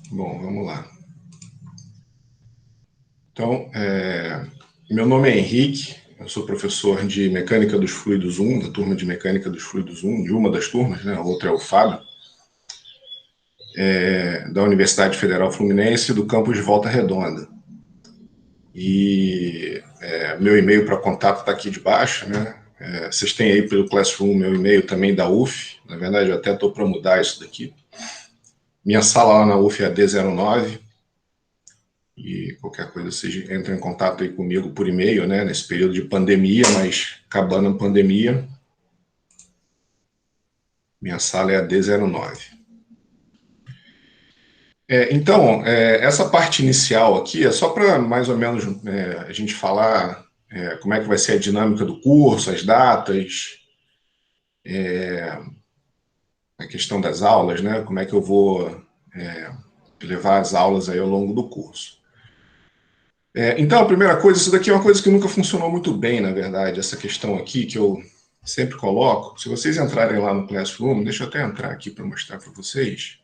Bom, vamos lá. Então, meu nome é Henrique, eu sou professor de Mecânica dos Fluidos 1, da turma de Mecânica dos Fluidos 1, de uma das turmas, né? A outra é o Fábio, da Universidade Federal Fluminense, do campus de Volta Redonda. E meu e-mail para contato está aqui debaixo, né? Vocês têm aí pelo Classroom meu e-mail também da UF, na verdade eu até estou para mudar isso daqui. Minha sala lá na UF é a D09, e qualquer coisa vocês entram em contato aí comigo por e-mail, né? Nesse período de pandemia, mas acabando a pandemia, minha sala é a D09. Então, essa parte inicial aqui é só para mais ou menos a gente falar como é que vai ser a dinâmica do curso, as datas, a questão das aulas, né? Como é que eu vou levar as aulas aí ao longo do curso. Então, a primeira coisa, isso daqui é uma coisa que nunca funcionou muito bem, na verdade, essa questão aqui que eu sempre coloco. Se vocês entrarem lá no Classroom, deixa eu até entrar aqui para mostrar para vocês.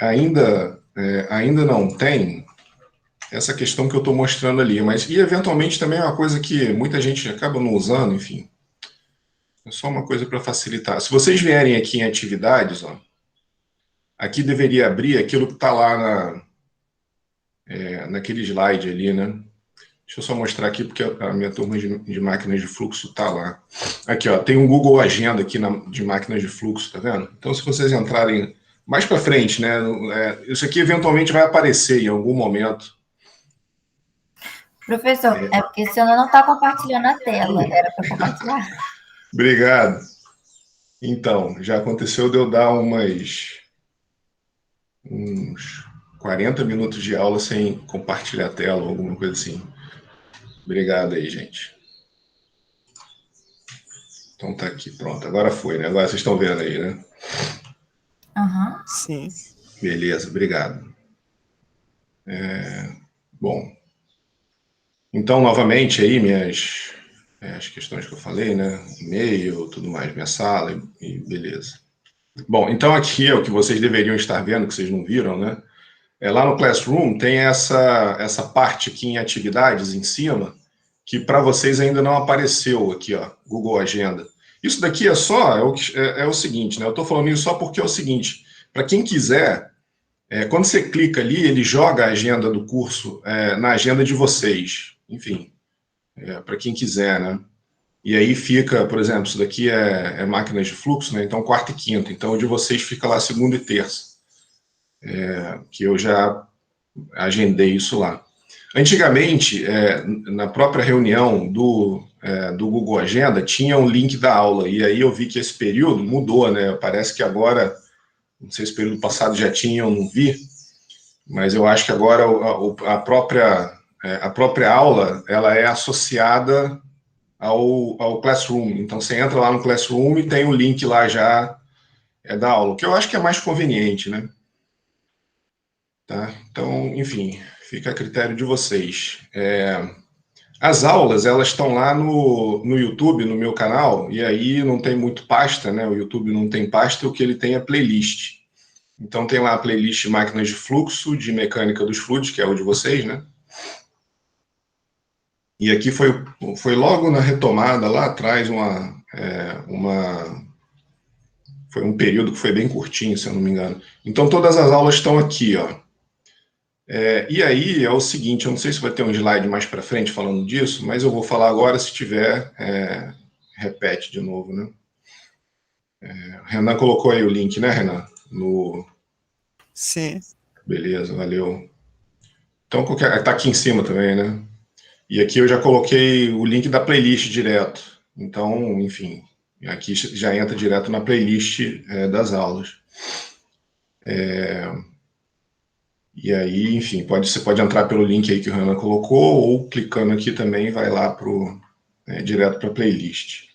Ainda não tem essa questão que eu estou mostrando ali, mas e eventualmente também é uma coisa que muita gente acaba não usando, enfim. É só uma coisa para facilitar. Se vocês vierem aqui em atividades, ó, aqui deveria abrir aquilo que está lá naquele slide ali, né? Deixa eu só mostrar aqui, porque a minha turma de máquinas de fluxo está lá. Aqui, ó, tem um Google Agenda aqui de máquinas de fluxo, tá vendo? Então, se vocês entrarem mais para frente, né? Isso aqui eventualmente vai aparecer em algum momento. Professor, é porque o senhor não está compartilhando a tela, era para compartilhar. Obrigado. Então, já aconteceu de eu dar uns 40 minutos de aula sem compartilhar a tela ou alguma coisa assim. Obrigado aí, gente. Então tá aqui, pronto. Agora foi, né? Agora vocês estão vendo aí, né? Uhum. Sim. Beleza, obrigado. Bom, então, novamente aí, as questões que eu falei, né? E-mail, tudo mais, minha sala e beleza. Bom, então aqui é o que vocês deveriam estar vendo, que vocês não viram, né? Lá no Classroom tem essa parte aqui em atividades em cima, que para vocês ainda não apareceu aqui, ó, Google Agenda. Isso daqui é o seguinte, né? Eu estou falando isso só porque é o seguinte, para quem quiser, quando você clica ali, ele joga a agenda do curso na agenda de vocês. Enfim, para quem quiser, né? E aí fica, por exemplo, isso daqui é máquinas de fluxo, né? Então quarta e quinta. Então o de vocês fica lá segunda e terça. Que eu já agendei isso lá. Antigamente, na própria reunião do Google Agenda, tinha um link da aula, e aí eu vi que esse período mudou, né? Parece que agora, não sei se o período passado já tinha, eu não vi, mas eu acho que agora a própria aula, ela é associada ao Classroom. Então, você entra lá no Classroom e tem o link lá já da aula, o que eu acho que é mais conveniente, né? Tá? Então, enfim, fica a critério de vocês. As aulas, elas estão lá no YouTube, no meu canal, e aí não tem muito pasta, né? O YouTube não tem pasta, o que ele tem é playlist. Então tem lá a playlist Máquinas de Fluxo, de Mecânica dos Fluidos, que é o de vocês, né? E aqui foi logo na retomada, lá atrás, foi um período que foi bem curtinho, se eu não me engano. Então todas as aulas estão aqui, ó. E aí é o seguinte, eu não sei se vai ter um slide mais para frente falando disso, mas eu vou falar agora, se tiver, repete de novo, né? Renan colocou aí o link, né, Renan? Sim. Beleza, valeu. Então, tá aqui em cima também, né? E aqui eu já coloquei o link da playlist direto. Então, enfim, aqui já entra direto na playlist das aulas. E aí, enfim, você pode entrar pelo link aí que o Renan colocou, ou clicando aqui também vai lá direto para a playlist.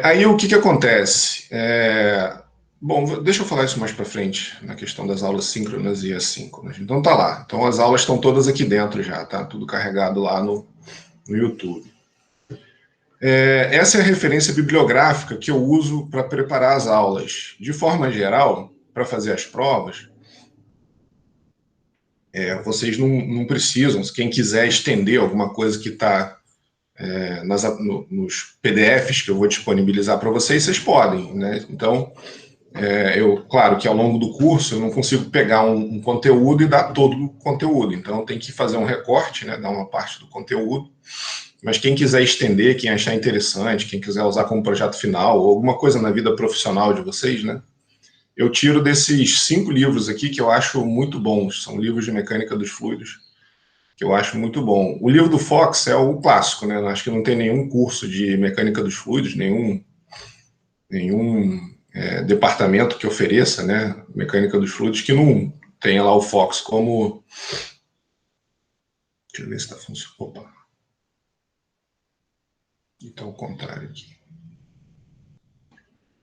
Aí o que acontece? Bom, deixa eu falar isso mais para frente, na questão das aulas síncronas e assíncronas. Então tá lá. Então as aulas estão todas aqui dentro já, tá? Tudo carregado lá no YouTube. Essa é a referência bibliográfica que eu uso para preparar as aulas. De forma geral, para fazer as provas, vocês não precisam, quem quiser estender alguma coisa que está nos PDFs que eu vou disponibilizar para vocês, vocês podem, né? Então, claro que ao longo do curso eu não consigo pegar um conteúdo e dar todo o conteúdo, então tem que fazer um recorte, né? Dar uma parte do conteúdo, mas quem quiser estender, quem achar interessante, quem quiser usar como projeto final, ou alguma coisa na vida profissional de vocês, né? Eu tiro desses 5 livros aqui que eu acho muito bons, são livros de mecânica dos fluidos, que eu acho muito bom. O livro do Fox é o clássico, né? Eu acho que não tem nenhum curso de mecânica dos fluidos, nenhum departamento que ofereça, né, mecânica dos fluidos, que não tenha lá o Fox como... Deixa eu ver se está funcionando. Opa. Então, ao contrário aqui.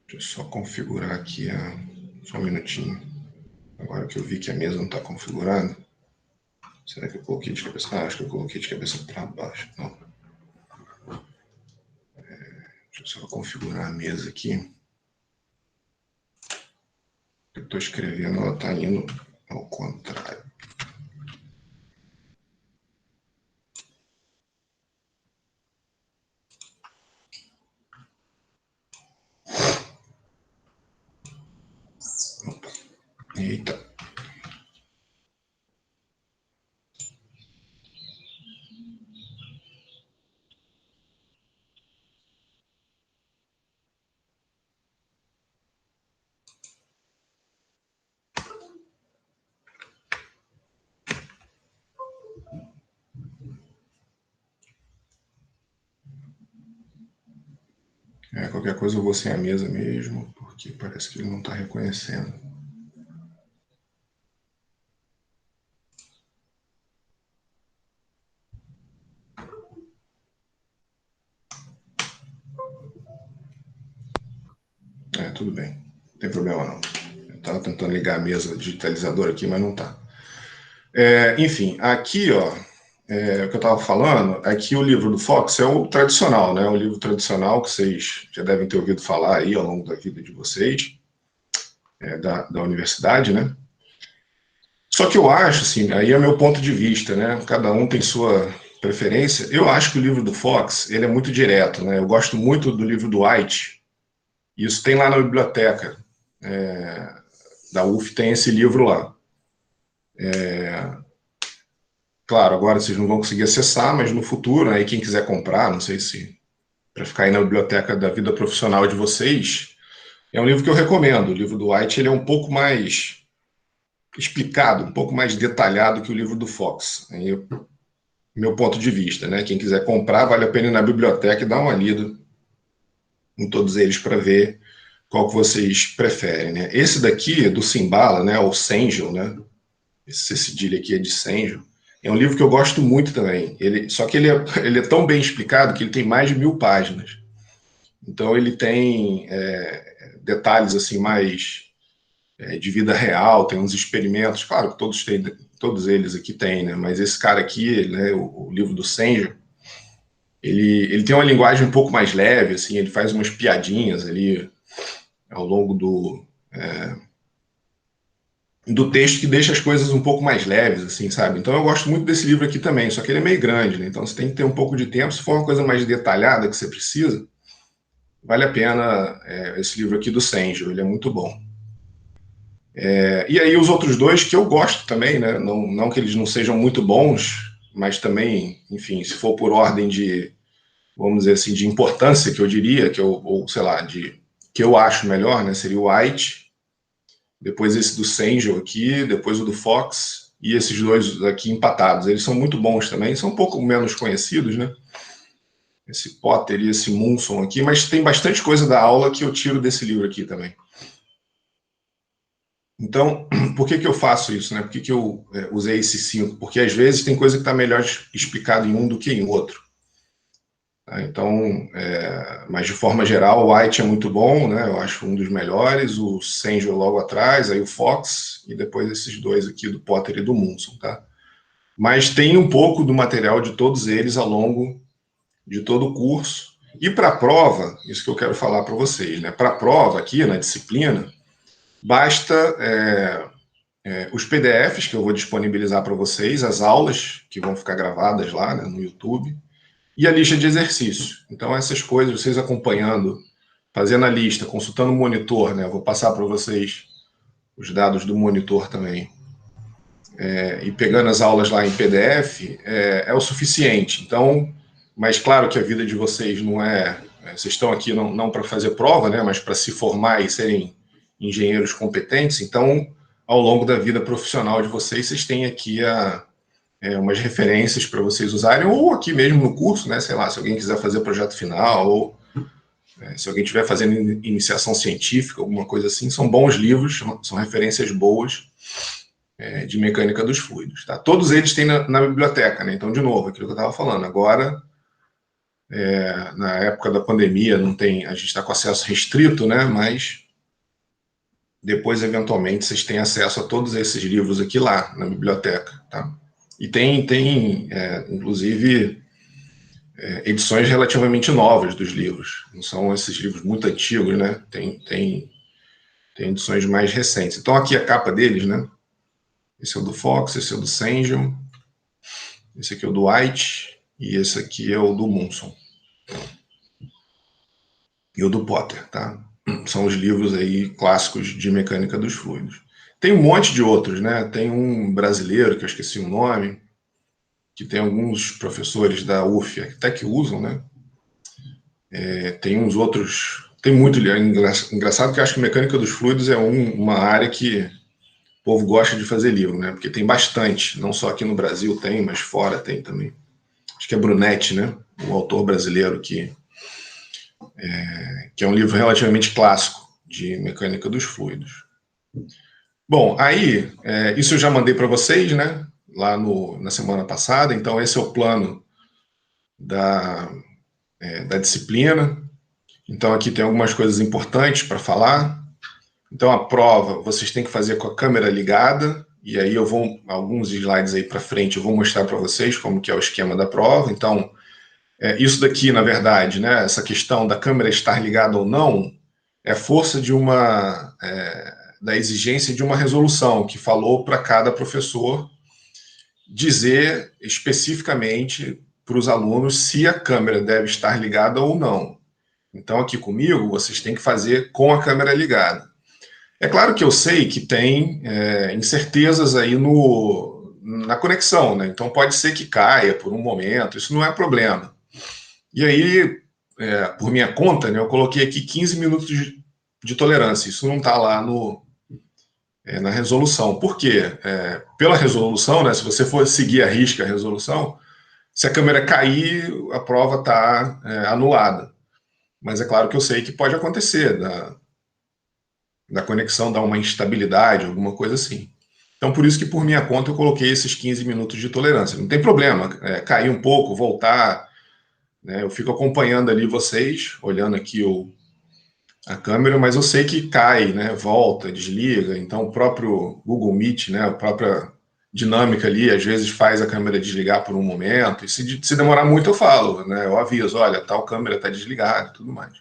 Deixa eu só configurar aqui só um minutinho. Agora que eu vi que a mesa não está configurada. Será que eu coloquei de cabeça? Acho que eu coloquei de cabeça para baixo. Não. Deixa eu só configurar a mesa aqui. Eu estou escrevendo, ela está indo ao contrário. Opa. Eita. Qualquer coisa eu vou sem a mesa mesmo, porque parece que ele não está reconhecendo. Tudo bem, não tem problema não. Eu estava tentando ligar a mesa digitalizadora aqui, mas não está. Enfim, aqui, ó, o que eu estava falando é que o livro do Fox é o tradicional, né? O livro tradicional que vocês já devem ter ouvido falar aí ao longo da vida de vocês, da universidade, né? Só que eu acho, assim, aí é meu ponto de vista, né? Cada um tem sua preferência. Eu acho que o livro do Fox, ele é muito direto, né? Eu gosto muito do livro do White, e isso tem lá na biblioteca da UF, tem esse livro lá. Claro, agora vocês não vão conseguir acessar, mas no futuro, aí quem quiser comprar, não sei se para ficar aí na biblioteca da vida profissional de vocês, é um livro que eu recomendo. O livro do White ele é um pouco mais explicado, um pouco mais detalhado que o livro do Fox. Aí, meu ponto de vista, né? Quem quiser comprar, vale a pena ir na biblioteca e dar uma lida em todos eles para ver qual que vocês preferem, né? Esse daqui, do Simbala, né? O Sengel, né? Esse cedilha aqui é de Sengel. É um livro que eu gosto muito também. Só que ele é tão bem explicado que ele tem mais de 1000 páginas. Então ele tem detalhes assim mais de vida real, tem uns experimentos, claro que todos eles aqui têm, né? Mas esse cara aqui, né, o livro do Sengel, ele tem uma linguagem um pouco mais leve, assim, ele faz umas piadinhas ali ao longo do texto que deixa as coisas um pouco mais leves, assim, sabe? Então eu gosto muito desse livro aqui também, só que ele é meio grande, né? Então você tem que ter um pouco de tempo. Se for uma coisa mais detalhada que você precisa, vale a pena esse livro aqui do Sengel, ele é muito bom. E aí os outros dois que eu gosto também, né? Não que eles não sejam muito bons, mas também, enfim, se for por ordem de, vamos dizer assim, de importância, que eu diria, ou sei lá, que eu acho melhor, né? Seria o White, depois esse do Sengel aqui, depois o do Fox, e esses dois aqui empatados. Eles são muito bons também, são um pouco menos conhecidos, né? Esse Potter e esse Munson aqui, mas tem bastante coisa da aula que eu tiro desse livro aqui também. Então, por que eu faço isso, né? Por que eu usei esses 5? Porque às vezes tem coisa que está melhor explicado em um do que em outro. Tá? Então, mas de forma geral, o White é muito bom, né? Eu acho um dos melhores, o Sengel logo atrás, aí o Fox, e depois esses dois aqui do Potter e do Munson, tá? Mas tem um pouco do material de todos eles ao longo de todo o curso. E para a prova, isso que eu quero falar para vocês, né? Para a prova aqui na disciplina, basta os PDFs que eu vou disponibilizar para vocês, as aulas que vão ficar gravadas lá, né, no YouTube, e a lista de exercícios. Então, essas coisas, vocês acompanhando, fazendo a lista, consultando o monitor, né, eu vou passar para vocês os dados do monitor também, e pegando as aulas lá em PDF, é o suficiente. Então, mas claro que a vida de vocês não é... Vocês estão aqui não para fazer prova, né, mas para se formar e serem engenheiros competentes. Então, ao longo da vida profissional de vocês, vocês têm aqui umas referências para vocês usarem, ou aqui mesmo no curso, né, sei lá, se alguém quiser fazer projeto final, ou se alguém estiver fazendo iniciação científica, alguma coisa assim, são bons livros, são referências boas de mecânica dos fluidos. Tá? Todos eles têm na biblioteca, né? Então, de novo, aquilo que eu estava falando, agora, na época da pandemia, não tem, a gente está com acesso restrito, né? Mas depois, eventualmente, vocês têm acesso a todos esses livros aqui lá, na biblioteca. Tá? E tem inclusive, edições relativamente novas dos livros. Não são esses livros muito antigos, né? Tem edições mais recentes. Então, aqui a capa deles, né? Esse é o do Fox, esse é o do Sengel, esse aqui é o do White, e esse aqui é o do Munson. E o do Potter, tá? São os livros aí clássicos de mecânica dos fluidos. Tem um monte de outros, né? Tem um brasileiro, que eu esqueci o nome, que tem alguns professores da UF até que usam, né? Tem uns outros... Tem muito engraçado que eu acho que mecânica dos fluidos é uma área que o povo gosta de fazer livro, né? Porque tem bastante, não só aqui no Brasil tem, mas fora tem também. Acho que é Brunetti, né? O autor brasileiro que é um livro relativamente clássico de mecânica dos fluidos. Bom, aí, isso eu já mandei para vocês, né? Lá na semana passada. Então, esse é o plano da disciplina. Então, aqui tem algumas coisas importantes para falar. Então, a prova, vocês têm que fazer com a câmera ligada. E aí, alguns slides aí para frente, eu vou mostrar para vocês como que é o esquema da prova. Então, isso daqui, na verdade, né, essa questão da câmera estar ligada ou não, é força da exigência de uma resolução que falou para cada professor dizer especificamente para os alunos se a câmera deve estar ligada ou não. Então, aqui comigo, vocês têm que fazer com a câmera ligada. É claro que eu sei que tem incertezas aí na conexão, né? Então, pode ser que caia por um momento, isso não é problema. E aí, por minha conta, né, eu coloquei aqui 15 minutos de tolerância. Isso não está lá na resolução. Por quê? Pela resolução, né, se você for seguir a risca a resolução, se a câmera cair, a prova está anulada. Mas é claro que eu sei que pode acontecer, da conexão dar uma instabilidade, alguma coisa assim. Então, por isso que, por minha conta, eu coloquei esses 15 minutos de tolerância. Não tem problema, cair um pouco, voltar... Eu fico acompanhando ali vocês, olhando aqui a câmera, mas eu sei que cai, né? Volta, desliga. Então, o próprio Google Meet, né? A própria dinâmica ali, às vezes faz a câmera desligar por um momento. E se demorar muito, eu falo, né? Eu aviso, olha, tal câmera está desligada e tudo mais.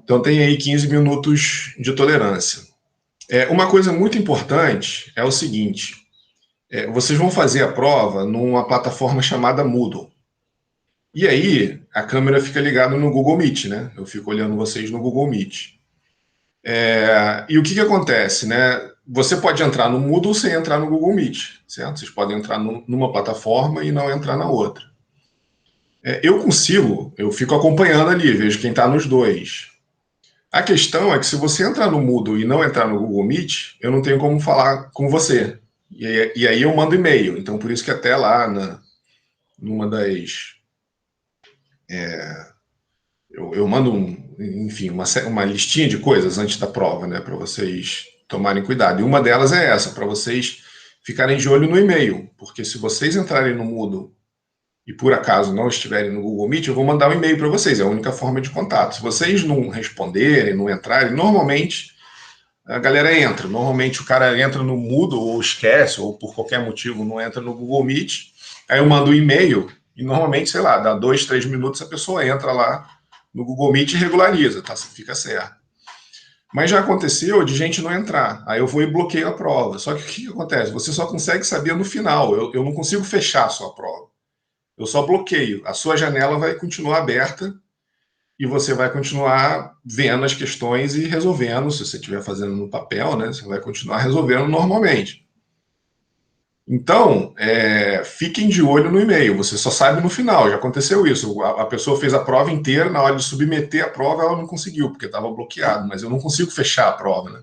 Então, tem aí 15 minutos de tolerância. Uma coisa muito importante é o seguinte, vocês vão fazer a prova numa plataforma chamada Moodle. E aí, a câmera fica ligada no Google Meet, né? Eu fico olhando vocês no Google Meet. E o que acontece, né? Você pode entrar no Moodle sem entrar no Google Meet, certo? Vocês podem entrar numa plataforma e não entrar na outra. Eu fico acompanhando ali, vejo quem está nos dois. A questão é que se você entrar no Moodle e não entrar no Google Meet, eu não tenho como falar com você. E aí eu mando e-mail. Então, por isso que até lá, numa das... Eu mando, enfim, uma listinha de coisas antes da prova, né, para vocês tomarem cuidado. E uma delas é essa, para vocês ficarem de olho no e-mail, porque se vocês entrarem no Moodle e por acaso não estiverem no Google Meet, eu vou mandar um e-mail para vocês, é a única forma de contato. Se vocês não responderem, não entrarem, normalmente a galera entra. Normalmente o cara entra no Moodle ou esquece, ou por qualquer motivo não entra no Google Meet, aí eu mando um e-mail e normalmente, sei lá, dá 2, 3 minutos a pessoa entra lá no Google Meet e regulariza, tá? Fica certo. Mas já aconteceu de gente não entrar. Aí eu vou e bloqueio a prova. Só que o que acontece? Você só consegue saber no final. Eu não consigo fechar a sua prova. Eu só bloqueio. A sua janela vai continuar aberta e você vai continuar vendo as questões e resolvendo. Se você estiver fazendo no papel, né, você vai continuar resolvendo normalmente. Então, fiquem de olho no e-mail. Você só sabe no final. Já aconteceu isso. A pessoa fez a prova inteira, na hora de submeter a prova, ela não conseguiu, porque estava bloqueado. Mas eu não consigo fechar a prova, né?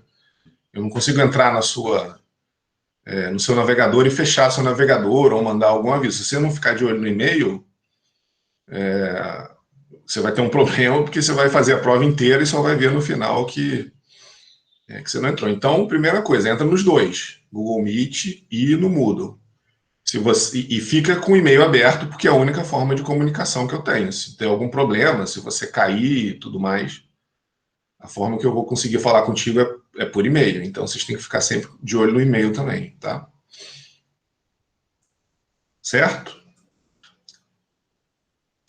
Eu não consigo entrar no seu navegador e fechar seu navegador ou mandar algum aviso. Se você não ficar de olho no e-mail, você vai ter um problema, porque você vai fazer a prova inteira e só vai ver no final que você não entrou. Então, primeira coisa, entra nos dois, Google Meet e no Moodle. E fica com o e-mail aberto, porque é a única forma de comunicação que eu tenho. Se tem algum problema, se você cair e tudo mais, a forma que eu vou conseguir falar contigo é por e-mail. Então, vocês têm que ficar sempre de olho no e-mail também, tá? Certo?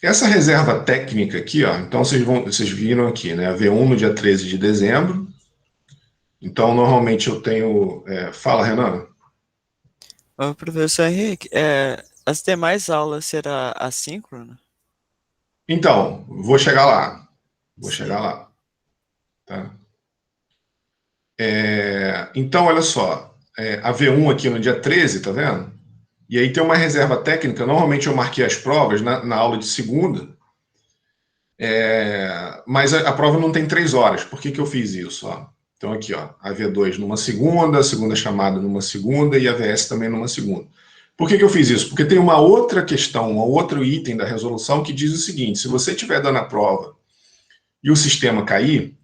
Essa reserva técnica aqui, ó, então vocês viram aqui, né? A V1 no dia 13 de dezembro. Então, normalmente eu tenho. Fala, Renan. Ô, professor Henrique, as demais aulas será assíncrona? Então, vou chegar lá. Vou chegar Sim. lá. Tá? Então, olha só. A V1 aqui no dia 13, tá vendo? E aí tem uma reserva técnica. Normalmente eu marquei as provas na aula de segunda, mas a prova não tem 3 horas. Por que eu fiz isso? Ó? Então, aqui, ó, a V2 numa segunda, a segunda chamada numa segunda e a VS também numa segunda. Por que eu fiz isso? Porque tem uma outra questão, um outro item da resolução que diz o seguinte: se você estiver dando a prova e o sistema cair,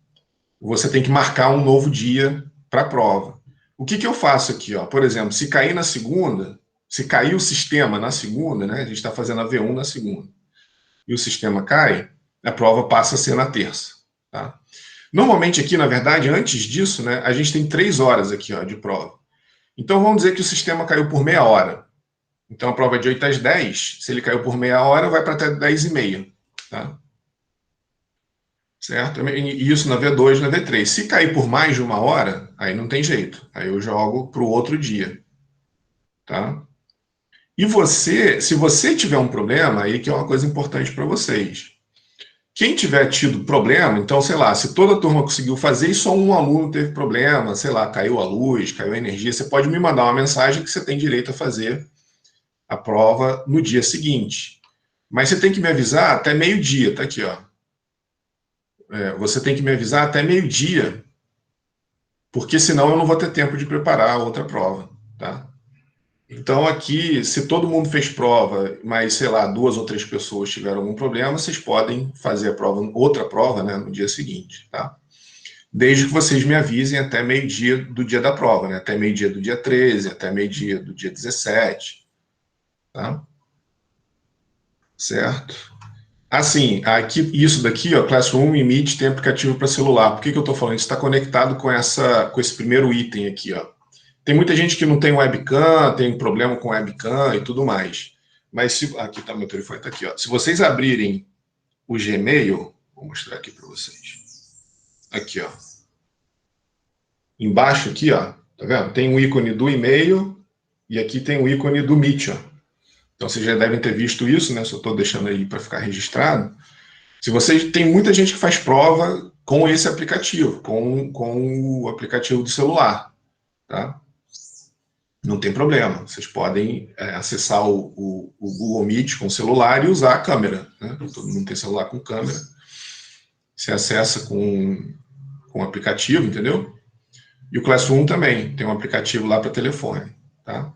você tem que marcar um novo dia para a prova. O que eu faço aqui? Ó? Por exemplo, se cair na segunda, se cair o sistema na segunda, né? A gente está fazendo a V1 na segunda, e o sistema cai, a prova passa a ser na terça. Tá? Normalmente aqui, na verdade, antes disso, né, a gente tem 3 horas aqui, ó, de prova. Então vamos dizer que o sistema caiu por meia hora. Então a prova é de 8 às 10, se ele caiu por meia hora, vai para até 10h30. Tá? Certo? E isso na V2, na V3. Se cair por mais de uma hora, aí não tem jeito. Aí eu jogo para o outro dia. Tá? E se você tiver um problema, aí que é uma coisa importante para vocês. Quem tiver tido problema, então, sei lá, se toda a turma conseguiu fazer e só um aluno teve problema, sei lá, caiu a luz, caiu a energia, você pode me mandar uma mensagem que você tem direito a fazer a prova no dia seguinte. Mas você tem que me avisar até meio-dia, tá aqui, ó. Você tem que me avisar até meio-dia, porque senão eu não vou ter tempo de preparar a outra prova, tá? Então aqui, se todo mundo fez prova, mas sei lá, 2 ou 3 pessoas tiveram algum problema, vocês podem fazer a prova, outra prova, né, no dia seguinte, tá? Desde que vocês me avisem até meio-dia do dia da prova, né? Até meio-dia do dia 13, até meio-dia do dia 17, tá? Certo? Assim, aqui, isso daqui, ó, Classroom e Meet tem aplicativo para celular. Por que eu estou falando? Isso está conectado com esse primeiro item aqui, ó. Tem muita gente que não tem webcam, tem problema com webcam e tudo mais. Mas aqui está meu telefone, está aqui, ó. Se vocês abrirem o Gmail, vou mostrar aqui para vocês. Aqui, ó. Embaixo aqui, ó, tá vendo? Tem um ícone do e-mail e aqui tem um ícone do Meet, ó. Então vocês já devem ter visto isso, né? Só estou deixando aí para ficar registrado. Se vocês tem muita gente que faz prova com esse aplicativo, com o aplicativo do celular, tá? Não tem problema. Vocês podem acessar o Google Meet com o celular e usar a câmera, né? Todo mundo tem celular com câmera. Você acessa com o aplicativo, entendeu? E o Classroom também tem um aplicativo lá para telefone, tá?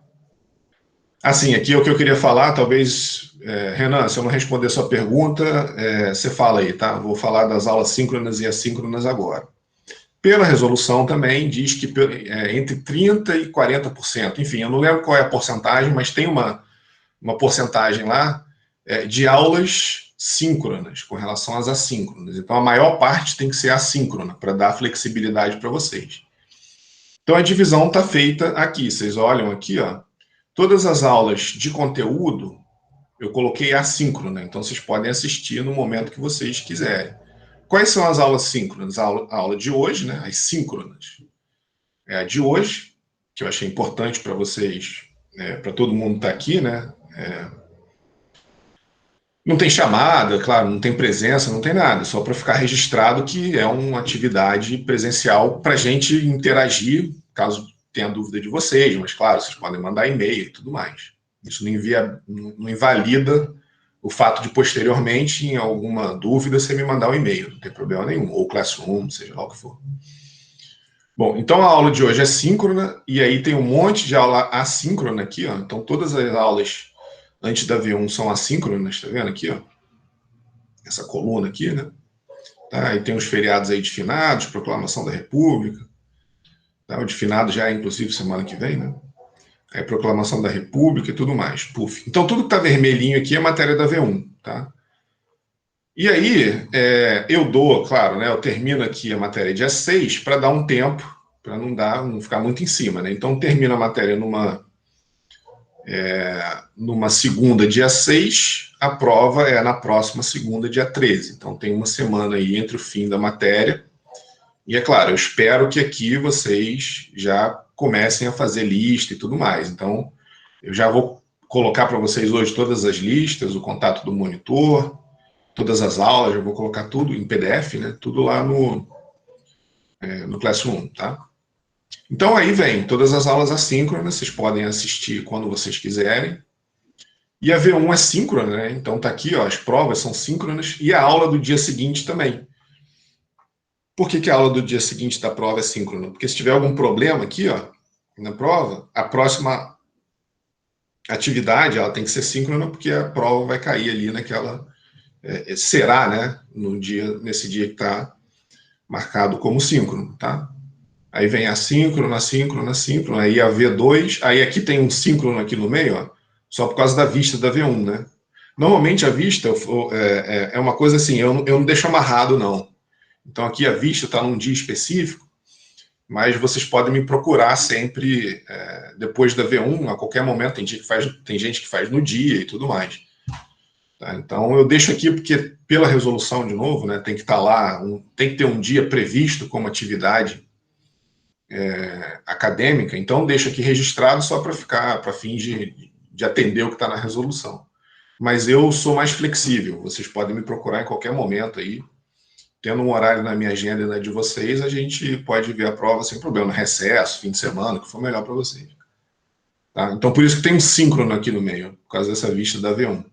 Assim, aqui é o que eu queria falar, talvez, Renan, se eu não responder a sua pergunta, você fala aí, tá? Vou falar das aulas síncronas e assíncronas agora. Pela resolução também diz que entre 30% e 40%, enfim, eu não lembro qual é a porcentagem, mas tem uma porcentagem lá de aulas síncronas com relação às assíncronas. Então, a maior parte tem que ser assíncrona, para dar flexibilidade para vocês. Então, a divisão está feita aqui. Vocês olham aqui, ó. Todas as aulas de conteúdo, eu coloquei assíncrona, então vocês podem assistir no momento que vocês quiserem. quais são as aulas síncronas? A aula de hoje, né? As síncronas. É a de hoje, que eu achei importante para vocês, para todo mundo estar aqui, né? Não tem chamada, claro, não tem presença, não tem nada, só para ficar registrado que é uma atividade presencial para a gente interagir, caso tenha dúvida de vocês, mas claro, vocês podem mandar e-mail e tudo mais. Isso não invalida o fato de posteriormente, em alguma dúvida, você me mandar um e-mail, não tem problema nenhum, ou Classroom, seja lá o que for. Bom, então a aula de hoje é síncrona, e aí tem um monte de aula assíncrona aqui, ó. Então todas as aulas antes da V1 são assíncronas, tá vendo aqui, ó? Essa coluna aqui, né? Tá? E tem os feriados aí de finados, proclamação da República. Tá? O de finado já é, inclusive, semana que vem, né? Aí proclamação da República e tudo mais. Puf. Então tudo que tá vermelhinho aqui é matéria da V1, tá? E aí, eu dou, claro, né? Eu termino aqui a matéria dia 6 para dar um tempo, para não ficar muito em cima, né? Então termino a matéria numa segunda, dia 6, a prova é na próxima segunda, dia 13. Então tem uma semana aí entre o fim da matéria. E é claro, eu espero que aqui vocês já comecem a fazer lista e tudo mais. Então, eu já vou colocar para vocês hoje todas as listas, o contato do monitor, todas as aulas, eu vou colocar tudo em PDF, né? Tudo lá no Classroom, tá? Então aí vem todas as aulas assíncronas, vocês podem assistir quando vocês quiserem. E a V1 é síncrona, né? Então tá aqui, ó, as provas são síncronas e a aula do dia seguinte também. Por que a aula do dia seguinte da prova é síncrona? Porque se tiver algum problema aqui, ó, na prova, a próxima atividade ela tem que ser síncrona porque a prova vai cair ali naquela será, né, nesse dia que está marcado como síncrono, tá? Aí vem a síncrona, aí a V2, aí aqui tem um síncrono aqui no meio, ó, só por causa da vista da V1, né? Normalmente a vista é uma coisa assim, eu não deixo amarrado, não. Então aqui a vista está num dia específico, mas vocês podem me procurar sempre depois da V1, a qualquer momento, tem gente que faz no dia e tudo mais. Tá? Então eu deixo aqui porque pela resolução, de novo, né, tem que estar lá, tem que ter um dia previsto como atividade acadêmica, então deixo aqui registrado só para fins de atender o que está na resolução. Mas eu sou mais flexível, vocês podem me procurar em qualquer momento aí, tendo um horário na minha agenda e na de vocês, a gente pode ver a prova sem problema, recesso, fim de semana, o que for melhor para vocês. Tá? Então por isso que tem um síncrono aqui no meio, por causa dessa vista da V1.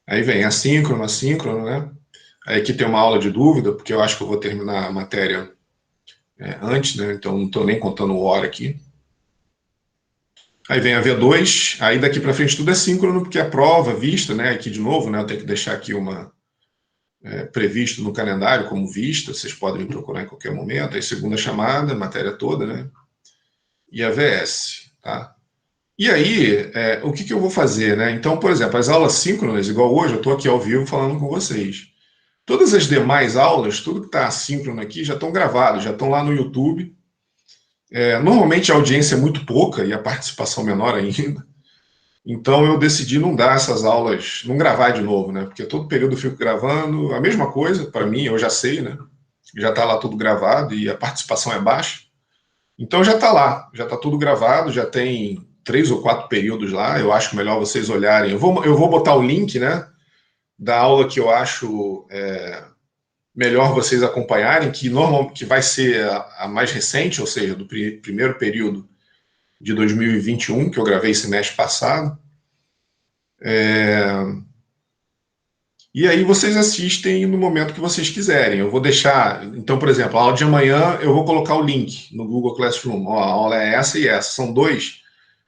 Aí vem assíncrono, né? Aí aqui tem uma aula de dúvida, porque eu acho que eu vou terminar a matéria antes, né? Então não estou nem contando hora aqui. Aí vem a V2, aí daqui para frente tudo é síncrono, porque a prova vista, né? Aqui de novo, né? Eu tenho que deixar aqui previsto no calendário como vista, vocês podem me procurar em qualquer momento. Aí segunda chamada, matéria toda, né? E a VS, tá? E aí, o que eu vou fazer, né? Então, por exemplo, as aulas síncronas, igual hoje, eu estou aqui ao vivo falando com vocês. Todas as demais aulas, tudo que está assíncrono aqui, já estão gravados, já estão lá no YouTube. Normalmente a audiência é muito pouca e a participação menor ainda. Então eu decidi não dar essas aulas, não gravar de novo, né? Porque todo período eu fico gravando a mesma coisa, para mim, eu já sei, né? Já está lá tudo gravado e a participação é baixa. Então já está lá, já está tudo gravado, já tem 3 ou 4 períodos lá, eu acho melhor vocês olharem. Eu vou botar o link, né, da aula que eu acho melhor vocês acompanharem, que vai ser a mais recente, ou seja, do primeiro período de 2021, que eu gravei semestre passado. E aí vocês assistem no momento que vocês quiserem. Eu vou deixar, então, por exemplo, a aula de amanhã eu vou colocar o link no Google Classroom. Ó, a aula é essa e essa, são 2.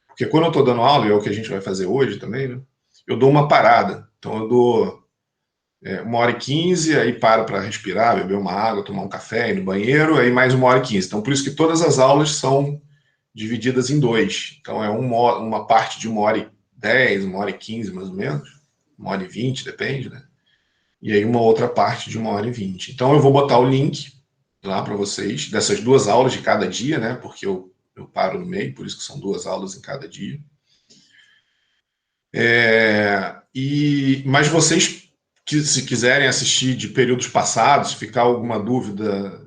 Porque quando eu estou dando aula, e é o que a gente vai fazer hoje também, né? Eu dou uma parada. Então eu dou 1h15, aí paro para respirar, beber uma água, tomar um café, ir no banheiro, aí mais 1h15. Então por isso que todas as aulas são divididas em 2. Então é uma parte de 1h10, 1h15 mais ou menos, 1h20, depende, né? E aí uma outra parte de 1h20. Então eu vou botar o link lá para vocês, dessas 2 aulas de cada dia, né? Porque eu paro no meio, por isso que são 2 aulas em cada dia. Mas vocês que se quiserem assistir de períodos passados, se ficar alguma dúvida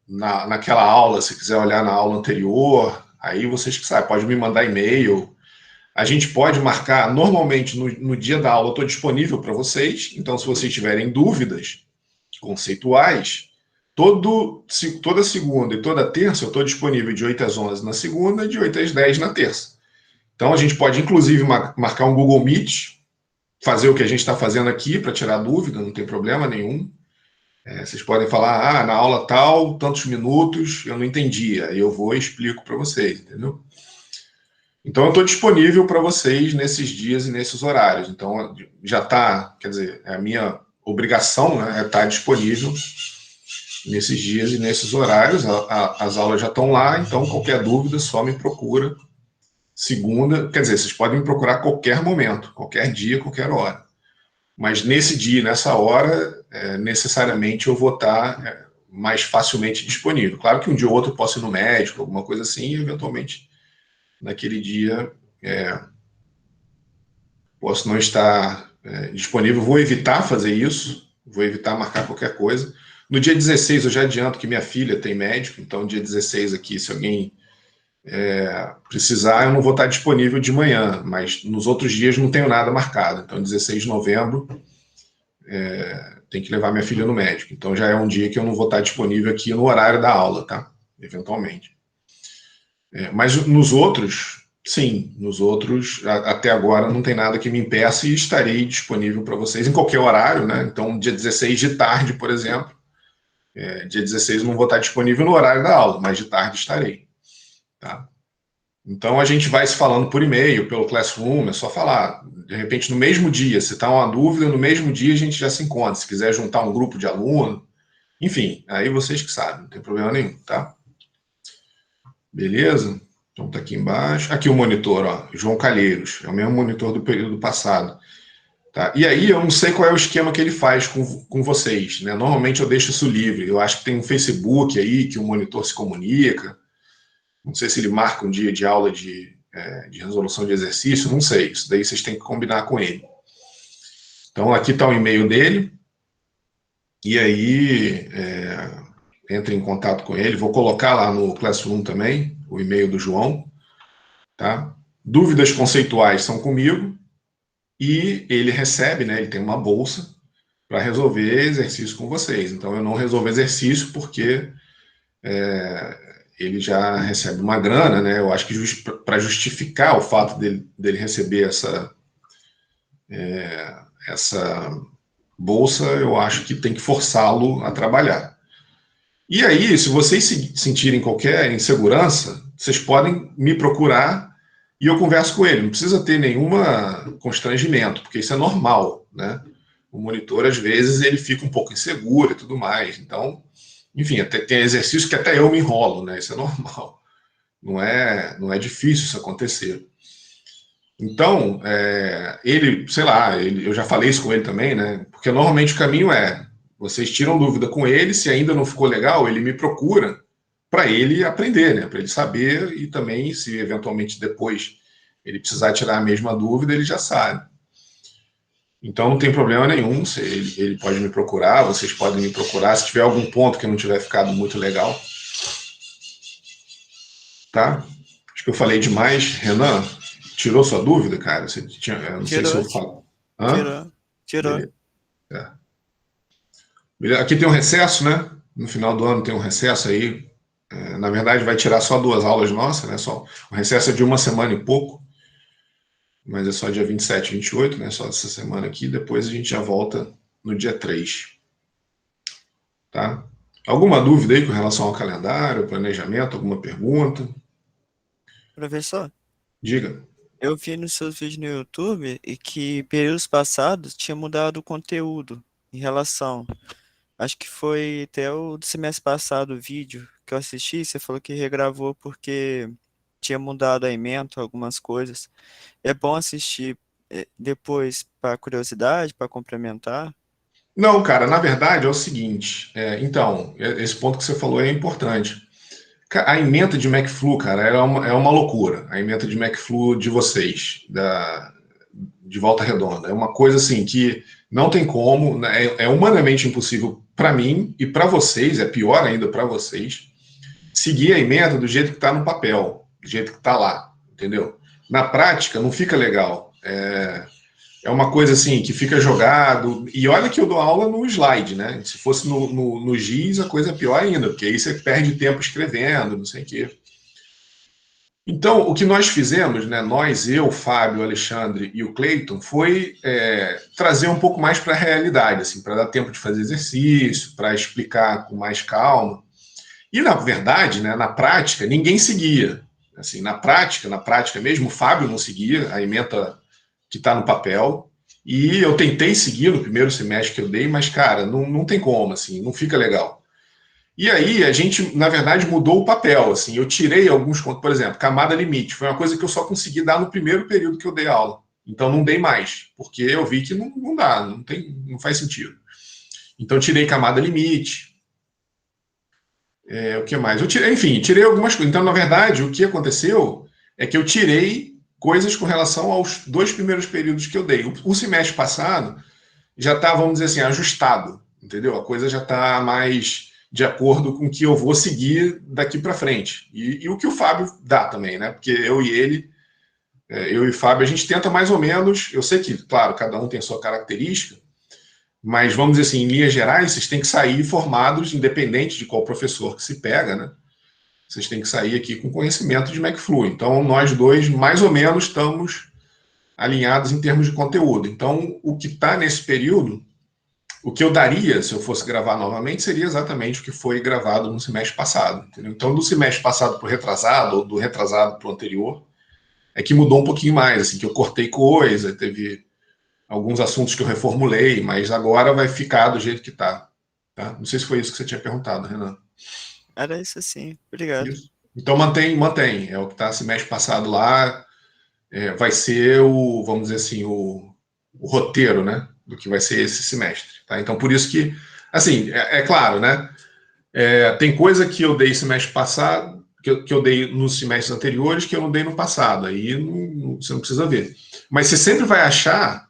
naquela aula, se quiser olhar na aula anterior, aí vocês que sabem, pode me mandar e-mail. A gente pode marcar, normalmente no dia da aula eu estou disponível para vocês, então se vocês tiverem dúvidas conceituais, toda segunda e toda terça eu estou disponível de 8 às 11 na segunda e de 8 às 10 na terça. Então a gente pode inclusive marcar um Google Meet, fazer o que a gente está fazendo aqui para tirar dúvida, não tem problema nenhum. Vocês podem falar, na aula tal, tantos minutos, eu não entendi, aí eu vou e explico para vocês, entendeu? Então eu estou disponível para vocês nesses dias e nesses horários. Então já está, quer dizer, é a minha obrigação, né, é estar disponível nesses dias e nesses horários. As aulas já estão lá, então qualquer dúvida só me procura. Segunda, quer dizer, vocês podem me procurar a qualquer momento, qualquer dia, qualquer hora. Mas nesse dia, nessa hora, necessariamente eu vou estar mais facilmente disponível. Claro que um dia ou outro eu posso ir no médico, alguma coisa assim, e eventualmente naquele dia posso não estar disponível. Vou evitar fazer isso, vou evitar marcar qualquer coisa. No dia 16 eu já adianto que minha filha tem médico, então dia 16 aqui, se alguém precisar, eu não vou estar disponível de manhã, mas nos outros dias não tenho nada marcado. Então 16 de novembro tem que levar minha filha no médico. Então já é um dia que eu não vou estar disponível aqui no horário da aula, tá? Eventualmente. Mas nos outros, sim, nos outros, até agora não tem nada que me impeça e estarei disponível para vocês em qualquer horário, né? Então, dia 16 de tarde, por exemplo, dia 16 eu não vou estar disponível no horário da aula, mas de tarde estarei, tá? Então, a gente vai se falando por e-mail, pelo Classroom, é só falar. De repente, no mesmo dia, se está uma dúvida, no mesmo dia a gente já se encontra. Se quiser juntar um grupo de aluno, enfim, aí vocês que sabem, não tem problema nenhum, tá? Beleza? Então tá aqui embaixo. Aqui o monitor, ó, João Calheiros. É o mesmo monitor do período passado. Tá? E aí eu não sei qual é o esquema que ele faz com vocês, né? Normalmente eu deixo isso livre. Eu acho que tem um Facebook aí que o monitor se comunica. Não sei se ele marca um dia de aula de resolução de exercício, não sei. Isso daí vocês têm que combinar com ele. Então aqui está o e-mail dele. E aí entre em contato com ele. Vou colocar lá no Classroom também o e-mail do João. Tá? Dúvidas conceituais são comigo. E ele recebe, né? Ele tem uma bolsa para resolver exercício com vocês. Então eu não resolvo exercício porque ele já recebe uma grana, né? Eu acho que para justificar o fato dele receber essa bolsa, eu acho que tem que forçá-lo a trabalhar. E aí, se vocês sentirem qualquer insegurança, vocês podem me procurar e eu converso com ele. Não precisa ter nenhum constrangimento, porque isso é normal, né? O monitor, às vezes, ele fica um pouco inseguro e tudo mais. Então, enfim, tem exercício que até eu me enrolo, né? Isso é normal. Não é difícil isso acontecer. Então, ele, sei lá, eu já falei isso com ele também, né? Porque normalmente o caminho vocês tiram dúvida com ele, se ainda não ficou legal, ele me procura para ele aprender, né? Para ele saber e também, se eventualmente depois ele precisar tirar a mesma dúvida, ele já sabe. Então não tem problema nenhum, ele pode me procurar, vocês podem me procurar, se tiver algum ponto que não tiver ficado muito legal. Tá? Acho que eu falei demais. Renan, tirou sua dúvida, cara? Você tinha, eu não sei se eu falo. Tirou. Beleza. Aqui tem um recesso, né? No final do ano tem um recesso aí. Na verdade, vai tirar só 2 aulas nossas, né? Só, o recesso é de 1 semana e pouco. Mas é só dia 27 e 28, né? Só essa semana aqui. Depois a gente já volta no dia 3. Tá? Alguma dúvida aí com relação ao calendário, planejamento, alguma pergunta? Professor, Diga. eu vi nos seus vídeos no YouTube e que períodos passados tinha mudado o conteúdo em relação. Acho que foi até o do semestre passado o vídeo que eu assisti, você falou que regravou porque tinha mudado a ementa, algumas coisas. É bom assistir depois para curiosidade, para complementar? Não, cara, na verdade é o seguinte. Então, esse ponto que você falou é importante. A ementa de McFlu, cara, é uma loucura. A ementa de McFlu de vocês, de Volta Redonda. É uma coisa assim que não tem como, né, é humanamente impossível para mim e para vocês, é pior ainda para vocês, seguir a emenda do jeito que está no papel, do jeito que está lá, entendeu? Na prática, não fica legal. É uma coisa assim que fica jogado. E olha que eu dou aula no slide, né? Se fosse no GIS, a coisa é pior ainda, porque aí você perde tempo escrevendo, não sei o quê. Então, o que nós fizemos, né, nós, eu, o Fábio, o Alexandre e o Cleiton, foi trazer um pouco mais para a realidade, assim, para dar tempo de fazer exercício, para explicar com mais calma. E, na verdade, né, na prática, ninguém seguia. Assim, na prática mesmo, o Fábio não seguia a ementa que está no papel. E eu tentei seguir no primeiro semestre que eu dei, mas, cara, não tem como, assim, não fica legal. E aí a gente, na verdade, mudou o papel. Assim, eu tirei alguns contos, por exemplo, camada limite. Foi uma coisa que eu só consegui dar no primeiro período que eu dei aula. Então não dei mais, porque eu vi que não dá, não faz sentido. Então tirei camada limite. O que mais? Tirei algumas coisas. Então, na verdade, o que aconteceu é que eu tirei coisas com relação aos 2 primeiros períodos que eu dei. O semestre passado já está, vamos dizer assim, ajustado, entendeu? A coisa já está mais de acordo com o que eu vou seguir daqui para frente. E o que o Fábio dá também, né? Porque eu e o Fábio, a gente tenta mais ou menos. Eu sei que, claro, cada um tem a sua característica, mas vamos dizer assim, em linhas gerais, vocês têm que sair formados, independente de qual professor que se pega, né? Vocês têm que sair aqui com conhecimento de MacFlu. Então, nós dois, mais ou menos, estamos alinhados em termos de conteúdo. Então, o que está nesse período, o que eu daria, se eu fosse gravar novamente, seria exatamente o que foi gravado no semestre passado. Entendeu? Então, do semestre passado para o retrasado, ou do retrasado para o anterior, é que mudou um pouquinho mais, assim, que eu cortei coisa, teve alguns assuntos que eu reformulei, mas agora vai ficar do jeito que está. Tá? Não sei se foi isso que você tinha perguntado, Renan. Era isso sim, obrigado. Isso. Então, mantém. É o que está semestre passado lá, vai ser vamos dizer assim, o roteiro, né, do que vai ser esse semestre. Tá? Então, por isso que, assim, claro, né, tem coisa que eu dei semestre passado, que eu dei nos semestres anteriores, que eu não dei no passado. Aí você não precisa ver. Mas você sempre vai achar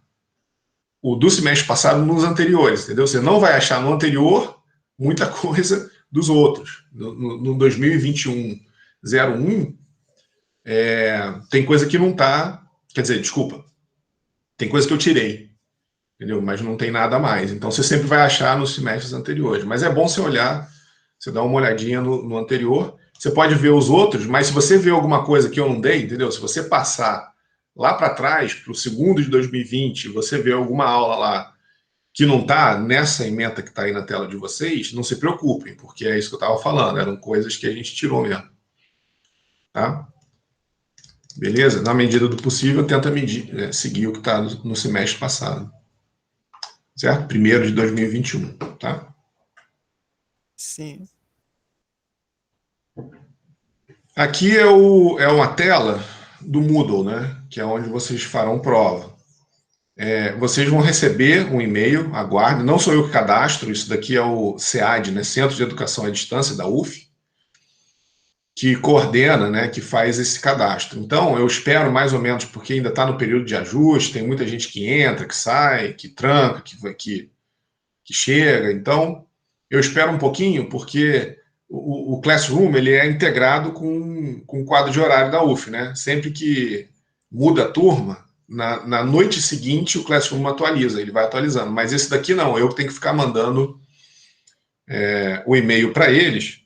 o do semestre passado nos anteriores, entendeu? Você não vai achar no anterior muita coisa dos outros. No 2021-01, tem coisa que não está. Quer dizer, desculpa, tem coisa que eu tirei, entendeu? Mas não tem nada a mais. Então você sempre vai achar nos semestres anteriores. Mas é bom você olhar, você dá uma olhadinha no anterior. Você pode ver os outros, mas se você vê alguma coisa que eu não dei, entendeu? Se você passar lá para trás, para o segundo de 2020, você vê alguma aula lá que não está nessa ementa que está aí na tela de vocês, não se preocupem, porque é isso que eu estava falando, eram coisas que a gente tirou mesmo. Tá? Beleza? Na medida do possível, tenta seguir o que está no semestre passado. Certo? Primeiro de 2021, tá? Sim. Aqui é uma tela do Moodle, né? Que é onde vocês farão prova. Vocês vão receber um e-mail, aguarde. Não sou eu que cadastro, isso daqui é o CEAD, né? Centro de Educação à Distância da UF, que coordena, né? Que faz esse cadastro. Então, eu espero mais ou menos, porque ainda está no período de ajuste, tem muita gente que entra, que sai, que tranca, que chega. Então, eu espero um pouquinho, porque o Classroom ele é integrado com o quadro de horário da UF, né? Sempre que muda a turma, na noite seguinte o Classroom atualiza, ele vai atualizando. Mas esse daqui não, eu tenho que ficar mandando o e-mail para eles.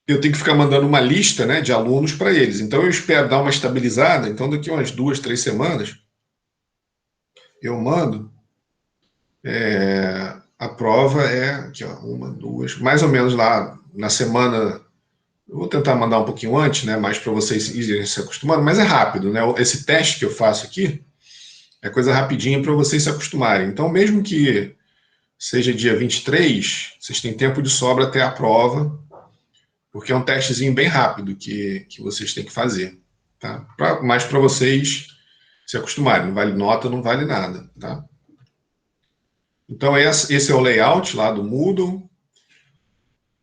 Eu tenho que ficar mandando uma lista, né, de alunos para eles. Então eu espero dar uma estabilizada. Então daqui a umas 2, 3 semanas eu mando. A prova aqui, ó, 1, 2, mais ou menos lá na semana. Eu vou tentar mandar um pouquinho antes, né, mais para vocês irem se acostumando, mas é rápido, né? Esse teste que eu faço aqui é coisa rapidinha para vocês se acostumarem. Então, mesmo que seja dia 23, vocês têm tempo de sobra até a prova, porque é um testezinho bem rápido que vocês têm que fazer, tá? Mais para vocês se acostumarem. Não vale nota, não vale nada, tá? Então, esse é o layout lá do Moodle.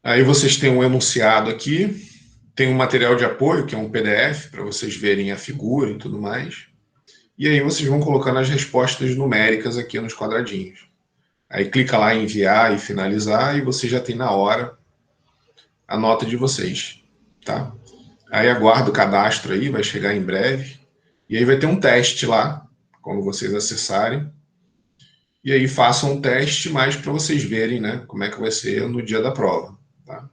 Aí vocês têm um enunciado aqui, tem um material de apoio, que é um PDF, para vocês verem a figura e tudo mais. e aí vocês vão colocando as respostas numéricas aqui nos quadradinhos. Aí clica lá em enviar e finalizar, e você já tem na hora a nota de vocês, tá? Aí aguardo o cadastro aí, vai chegar em breve, e aí vai ter um teste lá, quando vocês acessarem, e aí façam um teste mais para vocês verem, né, como é que vai ser no dia da prova, tá?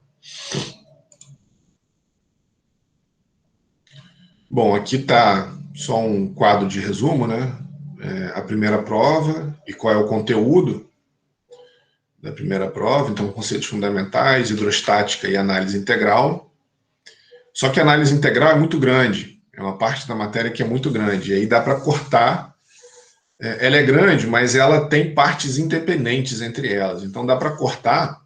Bom, aqui está só um quadro de resumo, né? A primeira prova e qual é o conteúdo da primeira prova. Então, conceitos fundamentais, hidrostática e análise integral. Só que a análise integral é muito grande, é uma parte da matéria que é muito grande, e aí dá para cortar. Ela é grande, mas ela tem partes independentes entre elas, então dá para cortar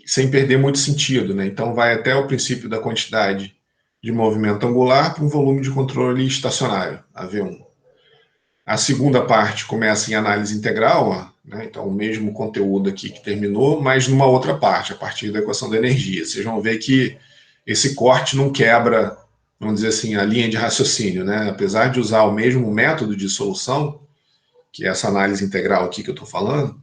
sem perder muito sentido, né? Então vai até o princípio da quantidade de movimento angular para um volume de controle estacionário, AV1. A segunda parte começa em análise integral, né? Então o mesmo conteúdo aqui que terminou, mas numa outra parte, a partir da equação da energia. Vocês vão ver que esse corte não quebra, vamos dizer assim, a linha de raciocínio, né? Apesar de usar o mesmo método de solução, que é essa análise integral aqui que eu estou falando,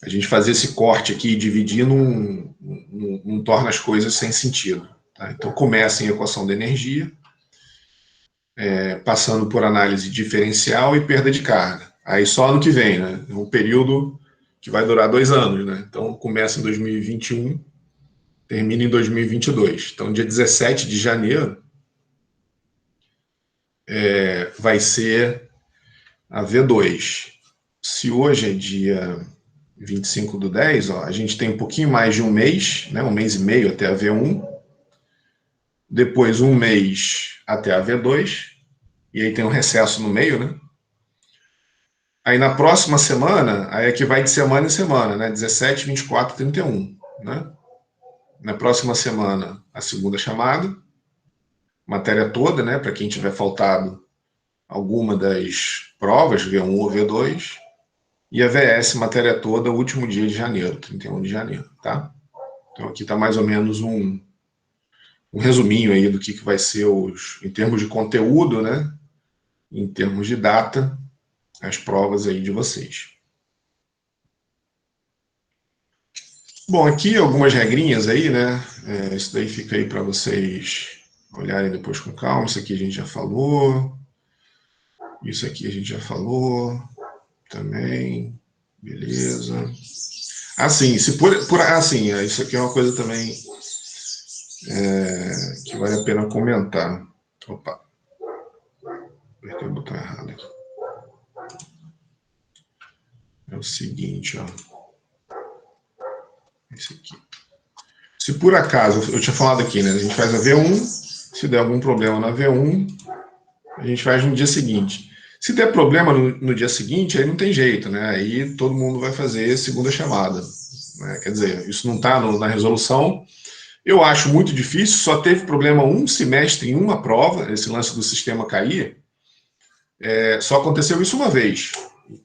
a gente fazer esse corte aqui e dividir não torna as coisas sem sentido. Tá? Então começa em equação da energia, passando por análise diferencial e perda de carga. Aí só ano que vem, né? É um período que vai durar 2 anos, né? Então começa em 2021, termina em 2022. Então dia 17 de janeiro vai ser a V2. Se hoje é dia 25/10, ó, a gente tem um pouquinho mais de um mês, né, 1 mês e meio até a V1, depois 1 mês até a V2, e aí tem um recesso no meio, né? Aí na próxima semana, aí é que vai de semana em semana, né? 17, 24, 31, né? Na próxima semana, a segunda chamada, matéria toda, né? Para quem tiver faltado alguma das provas, V1 ou V2, e a VS, matéria toda, último dia de janeiro, 31 de janeiro, tá? Então aqui está mais ou menos um resuminho aí do que vai ser em termos de conteúdo, né? Em termos de data, as provas aí de vocês. Bom, aqui algumas regrinhas aí, né? Isso daí fica aí para vocês olharem depois com calma. Isso aqui a gente já falou. Isso aqui a gente já falou também. Beleza. Assim, assim, isso aqui é uma coisa também que vale a pena comentar. Opa, apertei o botão errado aqui. É o seguinte, ó. Esse aqui. Se por acaso, eu tinha falado aqui, né? A gente faz a V1, se der algum problema na V1, a gente faz no dia seguinte. Se der problema no dia seguinte, aí não tem jeito, né? Aí todo mundo vai fazer segunda chamada. Né? Quer dizer, isso não está na resolução. Eu acho muito difícil, só teve problema um semestre em uma prova, esse lance do sistema cair. Só aconteceu isso uma vez.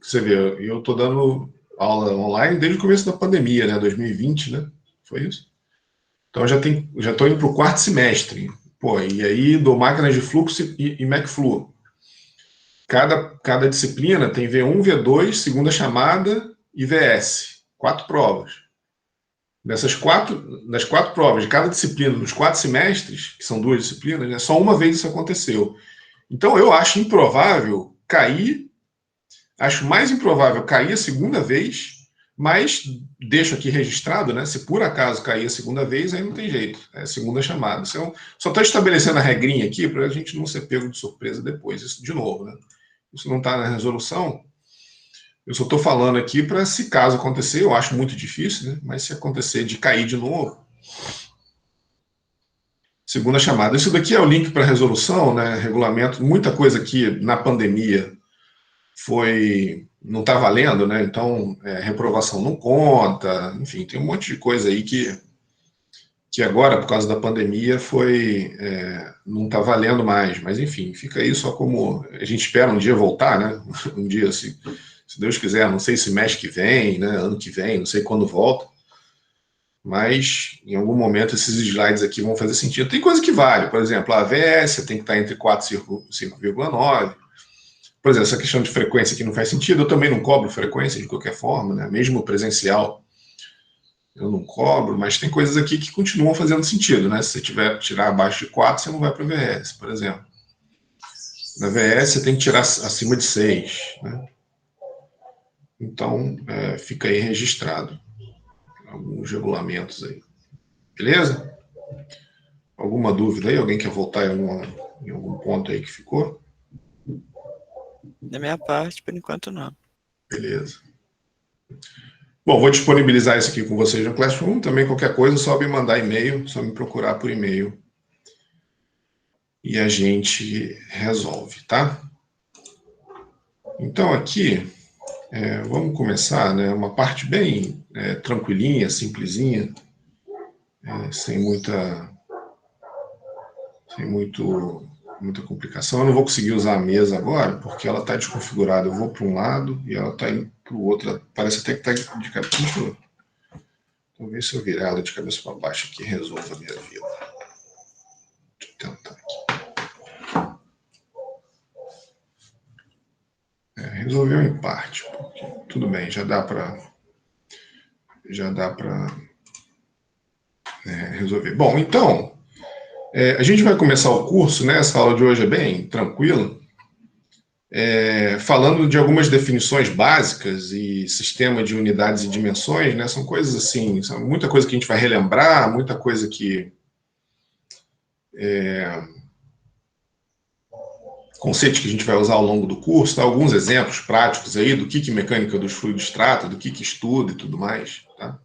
Você vê, eu estou dando aula online desde o começo da pandemia, né? 2020, né? Foi isso? Então já estou indo para o 4º semestre. Pô, e aí dou máquinas de fluxo e MacFlu. Cada disciplina tem V1, V2, segunda chamada e VS. 4 provas. Das 4 provas de cada disciplina, nos 4 semestres, que são 2 disciplinas, né, só uma vez isso aconteceu. Então eu acho improvável cair, acho mais improvável cair a segunda vez, mas deixo aqui registrado, né? Se por acaso cair a segunda vez, aí não tem jeito. É a segunda chamada. Só estou estabelecendo a regrinha aqui para a gente não ser pego de surpresa depois. Isso de novo, né? Isso não está na resolução. Eu só estou falando aqui para, se caso acontecer, eu acho muito difícil, né? Mas se acontecer de cair de novo, segunda chamada. Isso daqui é o link para a resolução, né? Regulamento, muita coisa aqui na pandemia não está valendo, né? Então, reprovação não conta, enfim, tem um monte de coisa aí que agora, por causa da pandemia, não está valendo mais. Mas, enfim, fica aí só como... A gente espera um dia voltar, né? Um dia, se Deus quiser, não sei se mês que vem, né? Ano que vem, não sei quando volta. Mas, em algum momento, esses slides aqui vão fazer sentido. Tem coisa que vale, por exemplo, a AVS tem que estar entre 4 e 5,9. por exemplo, essa questão de frequência aqui não faz sentido, eu também não cobro frequência de qualquer forma, né? Mesmo presencial, eu não cobro, mas tem coisas aqui que continuam fazendo sentido, né? Se você tirar abaixo de 4, você não vai para a VS, por exemplo. Na VS você tem que tirar acima de 6, né? Então, fica aí registrado alguns regulamentos aí. Beleza? Alguma dúvida aí? Alguém quer voltar em algum ponto aí que ficou? Da minha parte, por enquanto, não. Beleza. Bom, vou disponibilizar isso aqui com vocês no Classroom. Também qualquer coisa, só me mandar e-mail, só me procurar por e-mail. E a gente resolve, tá? Então, aqui, vamos começar, né? Uma parte bem tranquilinha, simplesinha, sem muita complicação. Eu não vou conseguir usar a mesa agora, porque ela está desconfigurada. Eu vou para um lado e ela está indo para o outro. Parece até que está de cabeça. Vamos ver se eu virar ela de cabeça para baixo aqui resolve a minha vida. Deixa eu tentar aqui. Resolveu em parte. Tudo bem, já dá para resolver. Bom, então, a gente vai começar o curso, né? Essa aula de hoje é bem tranquila, falando de algumas definições básicas e sistema de unidades e dimensões, né? São coisas assim, muita coisa que a gente vai relembrar, muita coisa que conceitos que a gente vai usar ao longo do curso, tá? Alguns exemplos práticos aí do que mecânica dos fluidos trata, do que estuda e tudo mais, tá?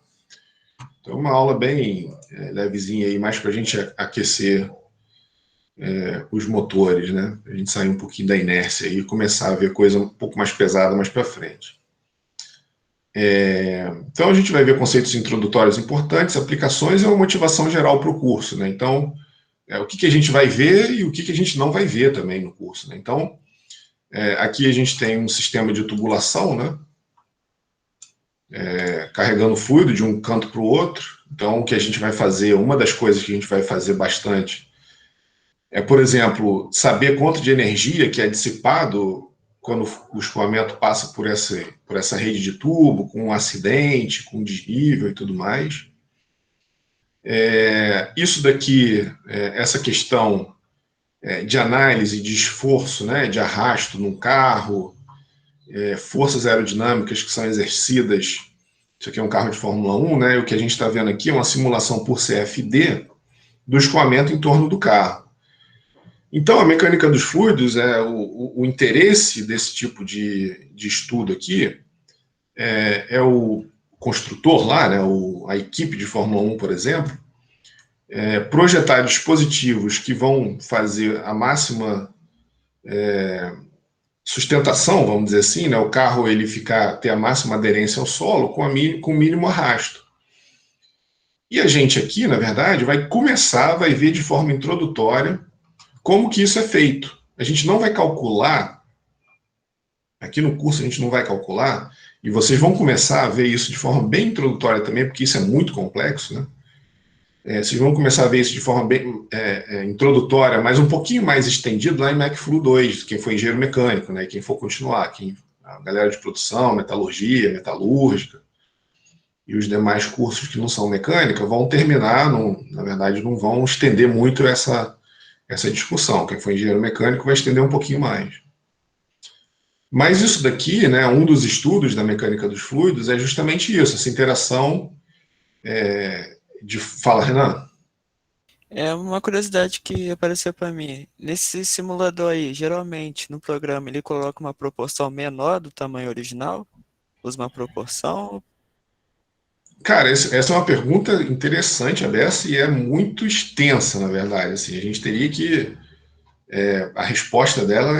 Então, uma aula bem levezinha aí, mais para a gente aquecer os motores, né? A gente sair um pouquinho da inércia e começar a ver coisa um pouco mais pesada mais para frente. Então, a gente vai ver conceitos introdutórios importantes, aplicações e uma motivação geral para o curso, né? Então, o que a gente vai ver e o que a gente não vai ver também no curso, né? Então, aqui a gente tem um sistema de tubulação, né? Carregando fluido de um canto para o outro. Então, o que a gente vai fazer, uma das coisas que a gente vai fazer bastante por exemplo, saber quanto de energia que é dissipado quando o escoamento passa por essa rede de tubo, com um acidente, com desnível e tudo mais. Isso daqui, essa questão de análise de esforço, né, de arrasto num carro, forças aerodinâmicas que são exercidas. Isso aqui é um carro de Fórmula 1, né? O que a gente está vendo aqui é uma simulação por CFD do escoamento em torno do carro. Então, a mecânica dos fluidos, o interesse desse tipo de estudo aqui o construtor lá, né, a equipe de Fórmula 1, por exemplo, projetar dispositivos que vão fazer a máxima sustentação, vamos dizer assim, né, o carro ele ter a máxima aderência ao solo com o mínimo arrasto. E a gente aqui, na verdade, vai ver de forma introdutória como que isso é feito. A gente não vai calcular, aqui no curso a gente não vai calcular, e vocês vão começar a ver isso de forma bem introdutória também, porque isso é muito complexo, né? Vocês vão começar a ver isso de forma bem introdutória, mas um pouquinho mais estendido lá em MecFlu 2, quem for engenheiro mecânico, né? Quem for continuar, a galera de produção, metalurgia, metalúrgica, e os demais cursos que não são mecânica vão terminar, na verdade, não vão estender muito essa discussão. Quem for engenheiro mecânico vai estender um pouquinho mais. Mas isso daqui, né, um dos estudos da mecânica dos fluidos é justamente isso, essa interação Fala, Renan. É uma curiosidade que apareceu para mim. Nesse simulador aí, geralmente, no programa, ele coloca uma proporção menor do tamanho original? Usa uma proporção? Cara, essa é uma pergunta interessante, a Bessa, e é muito extensa, na verdade. Assim, a gente teria que... a resposta dela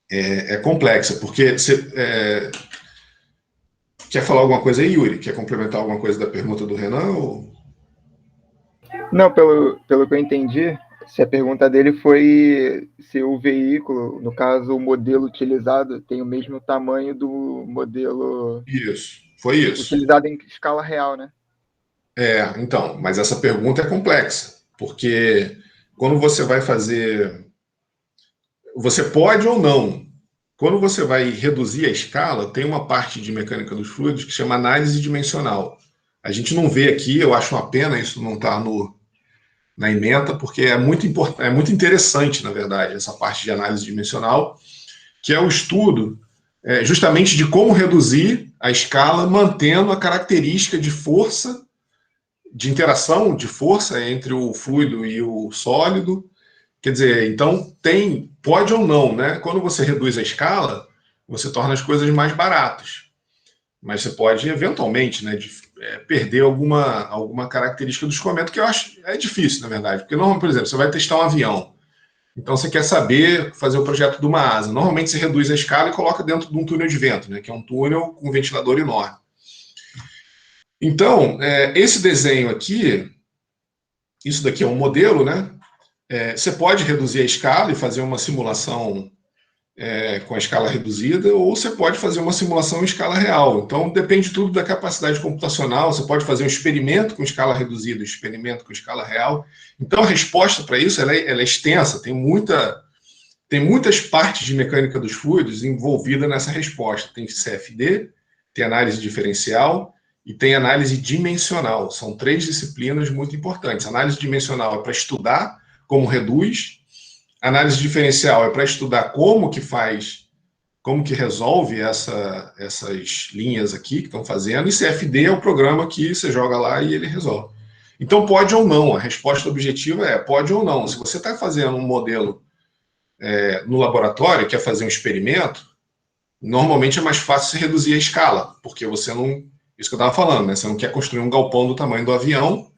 é complexa, porque quer falar alguma coisa aí, Yuri? Quer complementar alguma coisa da pergunta do Renan? Ou... Não, pelo que eu entendi, se a pergunta dele foi se o veículo, no caso o modelo utilizado, tem o mesmo tamanho do modelo... Isso, foi isso. Utilizado em escala real, né? Então, mas essa pergunta é complexa, porque quando você vai fazer... você pode ou não. Quando você vai reduzir a escala, tem uma parte de mecânica dos fluidos que chama análise dimensional. A gente não vê aqui, eu acho uma pena isso não estar na ementa, porque é muito importante, é muito interessante, na verdade, essa parte de análise dimensional, que é o estudo justamente de como reduzir a escala, mantendo a característica de força, de interação de força entre o fluido e o sólido. Quer dizer, então pode ou não, né? Quando você reduz a escala, você torna as coisas mais baratas. Mas você pode, eventualmente, né, perder alguma característica do escoamento, que eu acho difícil, na verdade. Porque, por exemplo, você vai testar um avião. Então, você quer saber fazer o projeto de uma asa. Normalmente, você reduz a escala e coloca dentro de um túnel de vento, né, que é um túnel com um ventilador enorme. Então, esse desenho aqui, isso daqui é um modelo, né? Você pode reduzir a escala e fazer uma simulação com a escala reduzida, ou você pode fazer uma simulação em escala real. Então, depende tudo da capacidade computacional. Você pode fazer um experimento com escala reduzida, um experimento com escala real. Então, a resposta para isso ela é extensa. Tem muitas partes de mecânica dos fluidos envolvida nessa resposta. Tem CFD, tem análise diferencial e tem análise dimensional. São 3 disciplinas muito importantes. Análise dimensional é para estudar como reduz. Análise diferencial é para estudar como que resolve essas linhas aqui que estão fazendo, e CFD é o programa que você joga lá e ele resolve. Então, pode ou não, a resposta objetiva é pode ou não. Se você está fazendo um modelo no laboratório, quer fazer um experimento, normalmente é mais fácil você reduzir a escala, porque você não, isso que eu estava falando, né? Você não quer construir um galpão do tamanho do avião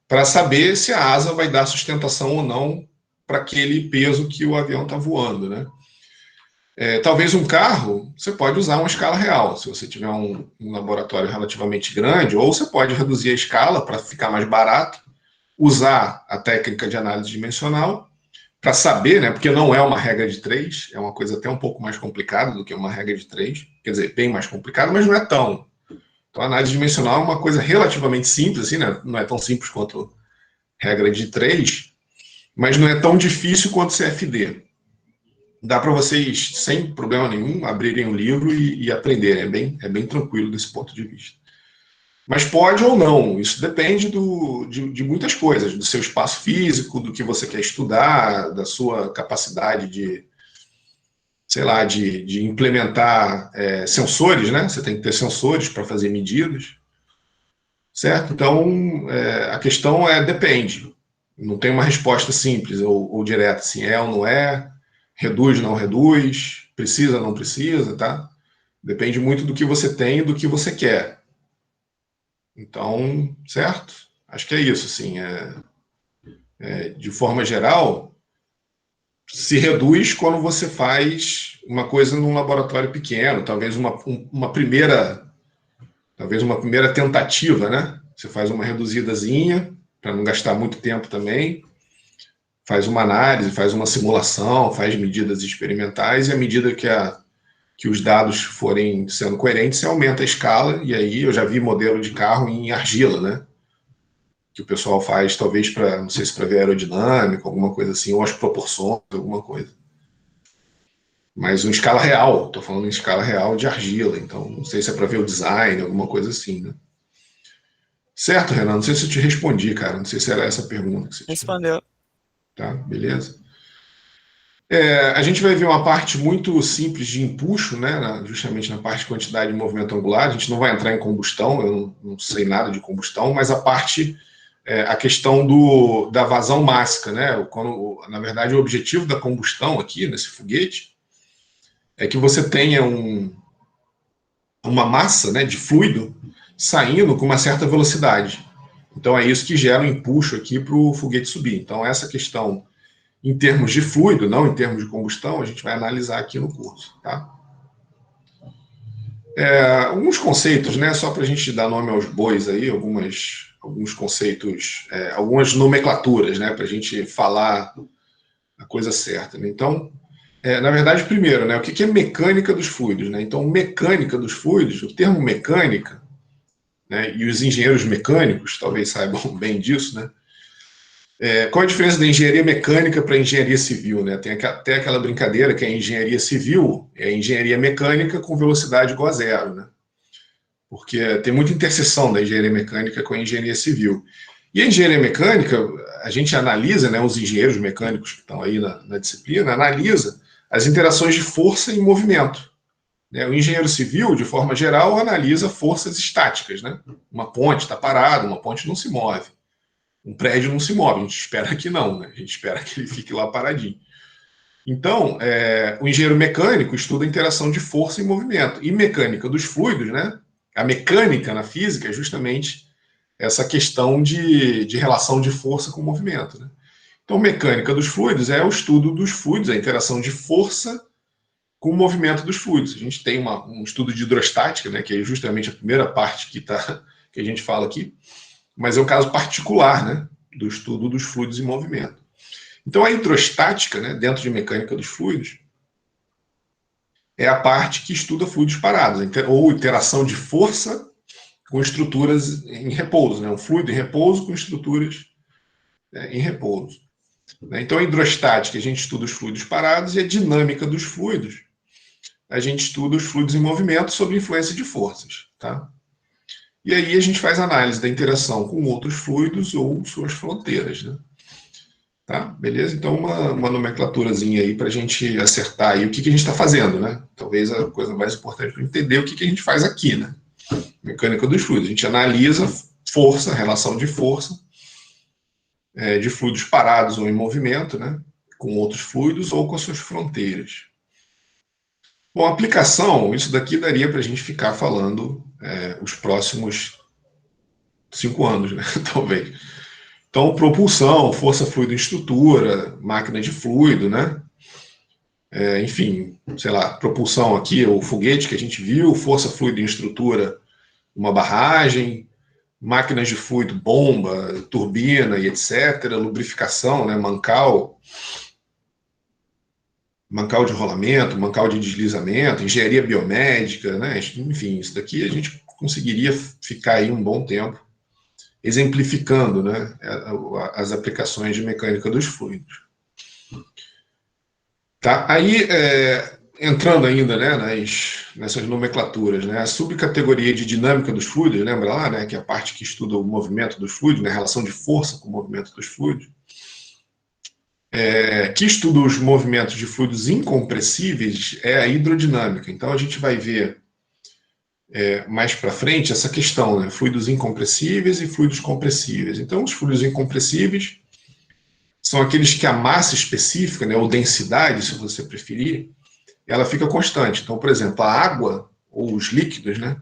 para saber se a asa vai dar sustentação ou não para aquele peso que o avião está voando, né? Talvez um carro, você pode usar uma escala real, se você tiver um laboratório relativamente grande, ou você pode reduzir a escala para ficar mais barato, usar a técnica de análise dimensional para saber, né? Porque não é uma regra de 3, é uma coisa até um pouco mais complicada do que uma regra de 3, quer dizer, bem mais complicada, mas não é tão. Então, a análise dimensional é uma coisa relativamente simples, assim, né? Não é tão simples quanto regra de 3, mas não é tão difícil quanto CFD. Dá para vocês, sem problema nenhum, abrirem o livro e aprenderem. É bem tranquilo desse ponto de vista. Mas pode ou não, isso depende de muitas coisas, do seu espaço físico, do que você quer estudar, da sua capacidade de, sei lá, de implementar sensores, né? Você tem que ter sensores para fazer medidas, certo? Então, a questão depende. Não tem uma resposta simples ou direta, assim, é ou não é, reduz, não reduz, precisa, não precisa, tá? Depende muito do que você tem e do que você quer. Então, certo? Acho que é isso, assim, de forma geral, se reduz quando você faz uma coisa num laboratório pequeno, talvez uma primeira tentativa, né? Você faz uma reduzidazinha, para não gastar muito tempo também, faz uma análise, faz uma simulação, faz medidas experimentais, e à medida que os dados forem sendo coerentes, você aumenta a escala, e aí eu já vi modelo de carro em argila, né? Que o pessoal faz, talvez, não sei se para ver aerodinâmica, alguma coisa assim, ou as proporções, alguma coisa. Mas em escala real, estou falando em escala real de argila, então não sei se é para ver o design, alguma coisa assim, né? Certo, Renan? Não sei se eu te respondi, cara. Não sei se era essa a pergunta que você tinha. Respondeu. Tá, beleza. A gente vai ver uma parte muito simples de empuxo, né? Justamente na parte de quantidade de movimento angular. A gente não vai entrar em combustão, eu não sei nada de combustão, mas a questão da vazão mássica, né? Na verdade, o objetivo da combustão aqui, nesse foguete, é que você tenha uma massa, né, de fluido saindo com uma certa velocidade. Então, é isso que gera um empuxo aqui para o foguete subir. Então, essa questão, em termos de fluido, não em termos de combustão, a gente vai analisar aqui no curso, tá? Alguns conceitos, né, só para a gente dar nome aos bois aí, alguns conceitos, algumas nomenclaturas, né, para a gente falar a coisa certa, né? Então, na verdade, primeiro, né, o que é mecânica dos fluidos, né? Então, mecânica dos fluidos, o termo mecânica, né, e os engenheiros mecânicos talvez saibam bem disso, né? Qual a diferença da engenharia mecânica para a engenharia civil, né? Tem até aquela brincadeira que a engenharia civil é a engenharia mecânica com velocidade igual a zero, né? Porque tem muita interseção da engenharia mecânica com a engenharia civil. E a engenharia mecânica, a gente analisa, né, os engenheiros mecânicos que estão aí na disciplina, analisa as interações de força e movimento. Né? O engenheiro civil, de forma geral, analisa forças estáticas. Né? Uma ponte está parada, uma ponte não se move. Um prédio não se move, a gente espera que não, né? A gente espera que ele fique lá paradinho. Então, o engenheiro mecânico estuda a interação de força e movimento. E mecânica dos fluidos, né? A mecânica na física é justamente essa questão de relação de força com movimento. Né? Então, mecânica dos fluidos é o estudo dos fluidos, a interação de força com o movimento dos fluidos. A gente tem um estudo de hidrostática, né, que é justamente a primeira parte que a gente fala aqui, mas é um caso particular, né, do estudo dos fluidos em movimento. Então, a hidrostática, né, dentro de mecânica dos fluidos, é a parte que estuda fluidos parados, ou interação de força com estruturas em repouso, né, um fluido em repouso com estruturas em repouso. Então, a hidrostática, a gente estuda os fluidos parados, e a dinâmica dos fluidos, a gente estuda os fluidos em movimento sob influência de forças. Tá? E aí a gente faz análise da interação com outros fluidos ou suas fronteiras. Né? Tá? Beleza? Então, uma nomenclaturazinha aí para a gente acertar aí o que a gente está fazendo. Né? Talvez a coisa mais importante para entender o que a gente faz aqui. Né? Mecânica dos fluidos. A gente analisa força, relação de força, de fluidos parados ou em movimento, né? Com outros fluidos ou com as suas fronteiras. Bom, aplicação, isso daqui daria para a gente ficar falando os próximos 5 anos, né? Talvez. Então, propulsão, força fluido em estrutura, máquina de fluido, né? Enfim, sei lá, propulsão aqui, o foguete que a gente viu, força fluido em estrutura, uma barragem, máquinas de fluido, bomba, turbina e etc., lubrificação, né? Mancal de rolamento, mancal de deslizamento, engenharia biomédica, né? Enfim, isso daqui a gente conseguiria ficar aí um bom tempo exemplificando, né, as aplicações de mecânica dos fluidos. Tá? Aí, entrando ainda, né, nessas nomenclaturas, né, a subcategoria de dinâmica dos fluidos, lembra lá, né, que é a parte que estuda o movimento dos fluidos, né, a relação de força com o movimento dos fluidos, que estuda os movimentos de fluidos incompressíveis, é a hidrodinâmica. Então, a gente vai ver mais para frente essa questão, né, fluidos incompressíveis e fluidos compressíveis. Então, os fluidos incompressíveis são aqueles que a massa específica, né, ou densidade, se você preferir, ela fica constante. Então, por exemplo, a água ou os líquidos, né,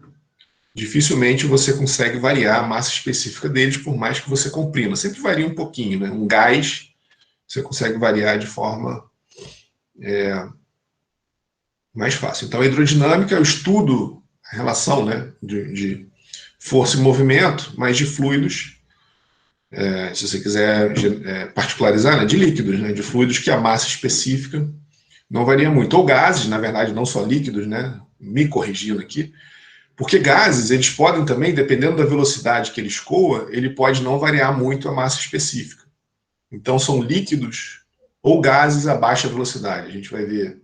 dificilmente você consegue variar a massa específica deles, por mais que você comprima. Sempre varia um pouquinho, né? Um gás você consegue variar de forma mais fácil. Então, a hidrodinâmica é o estudo, a relação, né, de força e movimento, mas de fluidos, se você quiser particularizar, né, de líquidos, né, de fluidos que a massa específica não varia muito. Ou gases, na verdade, não só líquidos, né, me corrigindo aqui, porque gases, eles podem também, dependendo da velocidade que ele escoa, ele pode não variar muito a massa específica. Então, são líquidos ou gases a baixa velocidade. A gente vai ver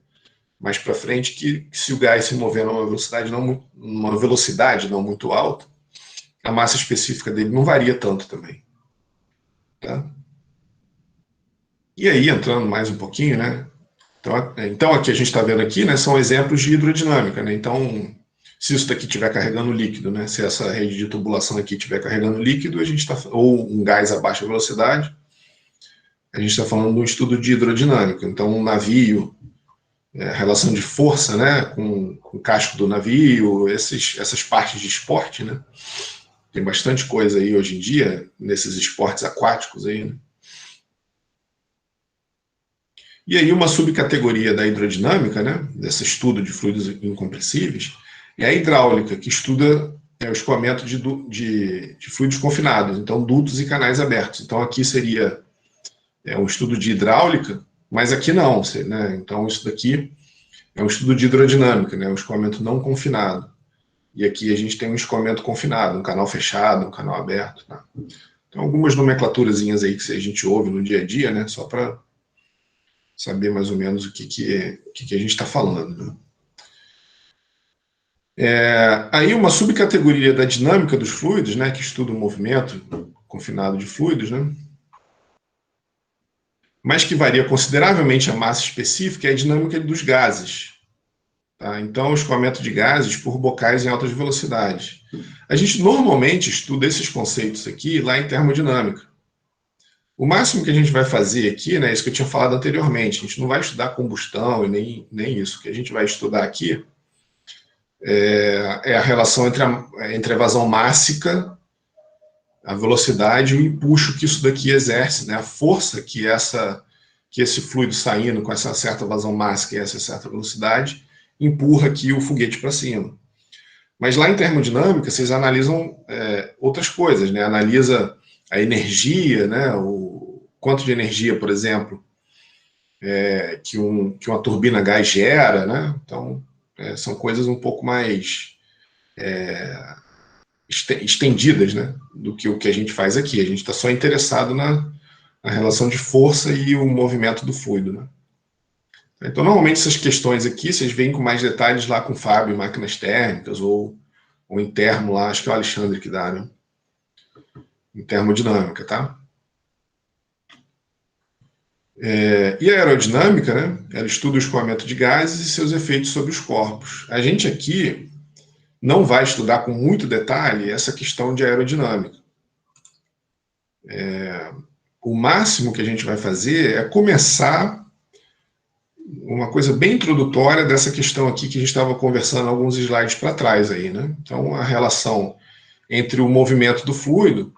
mais para frente que se o gás se mover numa velocidade não muito alta, a massa específica dele não varia tanto também. Tá? E aí, entrando mais um pouquinho, né? Então aqui a gente está vendo aqui, né, são exemplos de hidrodinâmica, né? Então, se isso daqui estiver carregando líquido, né, se essa rede de tubulação aqui estiver carregando líquido, a gente está, ou um gás a baixa velocidade, a gente está falando de um estudo de hidrodinâmica. Então, um navio, relação de força, né, com o casco do navio, essas partes de esporte, né? Tem bastante coisa aí hoje em dia, nesses esportes aquáticos aí, né? E aí uma subcategoria da hidrodinâmica, né, desse estudo de fluidos incompressíveis, é a hidráulica, que estuda o escoamento de fluidos confinados, então dutos e canais abertos. Então aqui seria um estudo de hidráulica, mas aqui não, né? Então isso daqui é um estudo de hidrodinâmica, né, um escoamento não confinado. E aqui a gente tem um escoamento confinado, um canal fechado, um canal aberto. Tá? Tem algumas nomenclaturazinhas aí que a gente ouve no dia a dia, né? Só para saber mais ou menos o que a gente está falando, né? Aí uma subcategoria da dinâmica dos fluidos, né, que estuda o movimento confinado de fluidos, né, mas que varia consideravelmente a massa específica, é a dinâmica dos gases. Tá? Então, o escoamento de gases por bocais em altas velocidades. A gente normalmente estuda esses conceitos aqui lá em termodinâmica. O máximo que a gente vai fazer aqui, né, isso que eu tinha falado anteriormente, a gente não vai estudar combustão e nem isso. O que a gente vai estudar aqui é a relação entre a evasão mássica, a velocidade e o empuxo que isso daqui exerce, né? A força que esse fluido saindo com essa certa vazão mássica e essa certa velocidade empurra aqui o foguete para cima. Mas lá em termodinâmica, vocês analisam outras coisas, né? Analisa a energia, né? O quanto de energia, por exemplo, que uma turbina a gás gera, né? Então, são coisas um pouco mais estendidas, né, do que o que a gente faz aqui. A gente está só interessado na relação de força e o movimento do fluido, né? Então, normalmente, essas questões aqui, vocês veem com mais detalhes lá com o Fábio, em máquinas térmicas, ou em termo lá, acho que é o Alexandre que dá, né? Em termodinâmica, tá? E a aerodinâmica, né? Ela estuda o escoamento de gases e seus efeitos sobre os corpos. A gente aqui não vai estudar com muito detalhe essa questão de aerodinâmica. O máximo que a gente vai fazer é começar uma coisa bem introdutória dessa questão aqui que a gente estava conversando alguns slides para trás aí, né? Então, a relação entre o movimento do fluido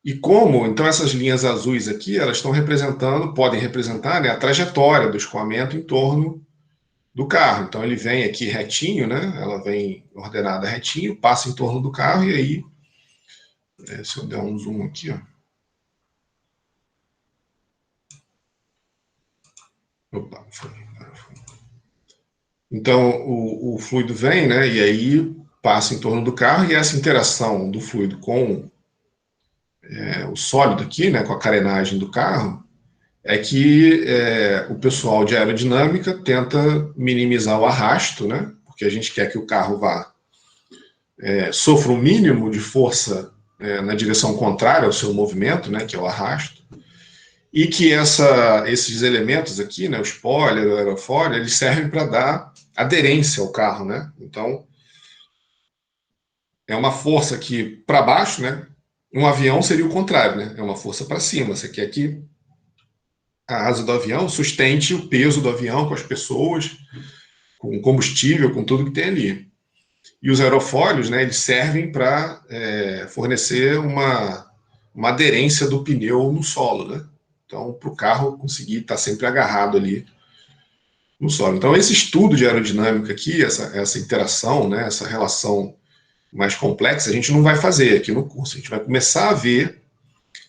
e como, então, essas linhas azuis aqui, elas estão podem representar, né, a trajetória do escoamento em torno do carro. Então, ele vem aqui retinho, né? Ela vem ordenada retinho, passa em torno do carro e aí, se eu der um zoom aqui, ó. Opa, foi. Então, o fluido vem, né? E aí passa em torno do carro e essa interação do fluido com o sólido aqui, né? Com a carenagem do carro, é que o pessoal de aerodinâmica tenta minimizar o arrasto, né? Porque a gente quer que o carro sofra o mínimo de força na direção contrária ao seu movimento, né? Que é o arrasto. E que esses elementos aqui, né, o spoiler, o aerofólio, eles servem para dar aderência ao carro, né? Então, é uma força que, para baixo, né? Um avião seria o contrário, né? É uma força para cima. Você quer que a asa do avião sustente o peso do avião com as pessoas, com combustível, com tudo que tem ali. E os aerofólios, né, eles servem para fornecer uma aderência do pneu no solo, né? Então, para o carro conseguir estar sempre agarrado ali no solo. Então, esse estudo de aerodinâmica aqui, essa interação, né, essa relação mais complexa, a gente não vai fazer aqui no curso. A gente vai começar a ver,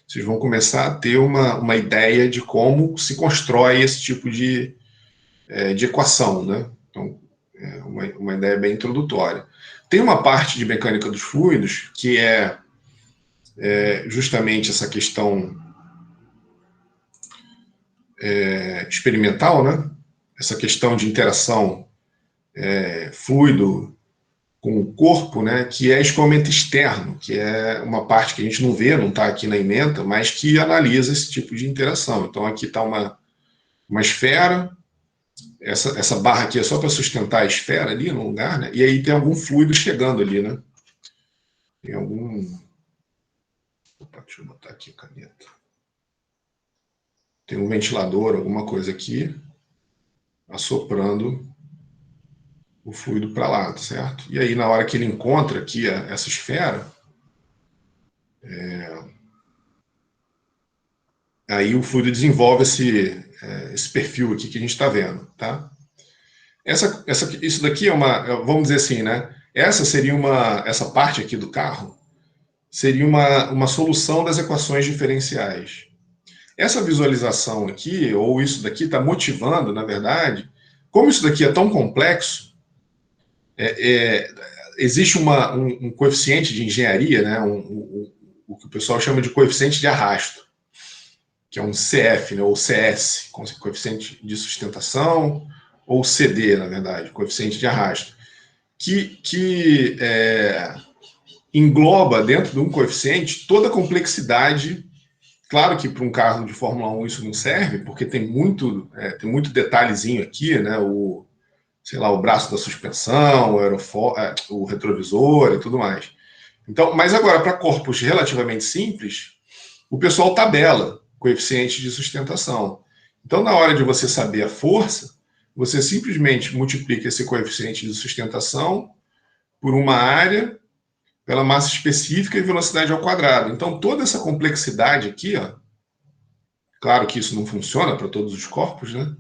vocês vão começar a ter uma ideia de como se constrói esse tipo de equação, né? Então, é uma ideia bem introdutória. Tem uma parte de mecânica dos fluidos que é justamente essa questão experimental, né? Essa questão de interação fluido com o corpo, né? Que é escoamento externo, que é uma parte que a gente não vê, não está aqui na ementa, mas que analisa esse tipo de interação. Então, aqui está uma esfera, essa barra aqui é só para sustentar a esfera ali no lugar, né? E aí tem algum fluido chegando ali, né? Tem algum... Opa, deixa eu botar aqui a caneta. Tem um ventilador, alguma coisa aqui, assoprando o fluido para lá, certo? E aí, na hora que ele encontra aqui essa esfera, aí o fluido desenvolve esse perfil aqui que a gente está vendo, tá? Isso daqui vamos dizer assim, né? Essa parte aqui do carro seria uma solução das equações diferenciais. Essa visualização aqui, ou isso daqui, está motivando, na verdade, como isso daqui é tão complexo, existe um coeficiente de engenharia, né? o que o pessoal chama de coeficiente de arrasto, que é um CF, né, ou CS, coeficiente de sustentação, ou CD, na verdade, coeficiente de arrasto, que engloba dentro de um coeficiente toda a complexidade. Claro que para um carro de Fórmula 1 isso não serve, porque tem muito detalhezinho aqui, né, o braço da suspensão, o retrovisor e tudo mais. Então, mas agora, para corpos relativamente simples, o pessoal tabela coeficiente de sustentação. Então, na hora de você saber a força, você simplesmente multiplica esse coeficiente de sustentação por uma área, pela massa específica e velocidade ao quadrado. Então, toda essa complexidade aqui, ó, claro que isso não funciona para todos os corpos, né?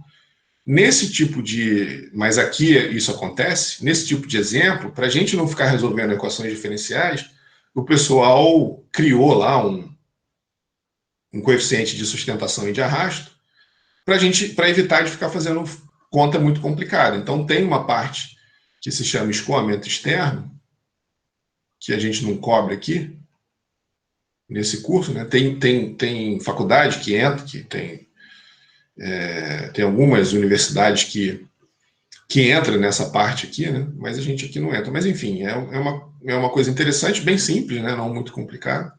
Mas aqui isso acontece, nesse tipo de exemplo, para a gente não ficar resolvendo equações diferenciais, o pessoal criou lá um coeficiente de sustentação e de arrasto para evitar de ficar fazendo conta muito complicada. Então tem uma parte que se chama escoamento externo, que a gente não cobre aqui, nesse curso, né? Tem faculdade que entra, que tem algumas universidades que entram nessa parte aqui, né? Mas a gente aqui não entra. Mas, enfim, é uma coisa interessante, bem simples, né? Não muito complicada,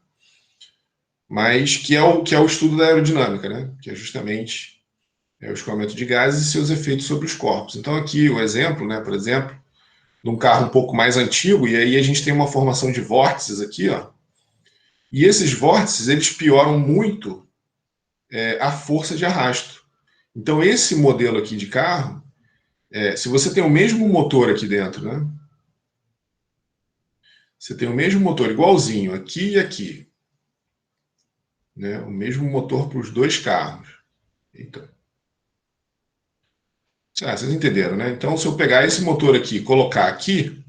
mas que é o estudo da aerodinâmica, né? Que é justamente o escoamento de gases e seus efeitos sobre os corpos. Então, aqui o exemplo, né? Por exemplo, de um carro um pouco mais antigo, e aí a gente tem uma formação de vórtices aqui, ó. E esses vórtices, eles pioram muito a força de arrasto. Então, esse modelo aqui de carro, se você tem o mesmo motor aqui dentro, né? Você tem o mesmo motor, igualzinho, aqui e aqui. Né? O mesmo motor para os dois carros. Então, vocês entenderam, né? Então, se eu pegar esse motor aqui e colocar aqui,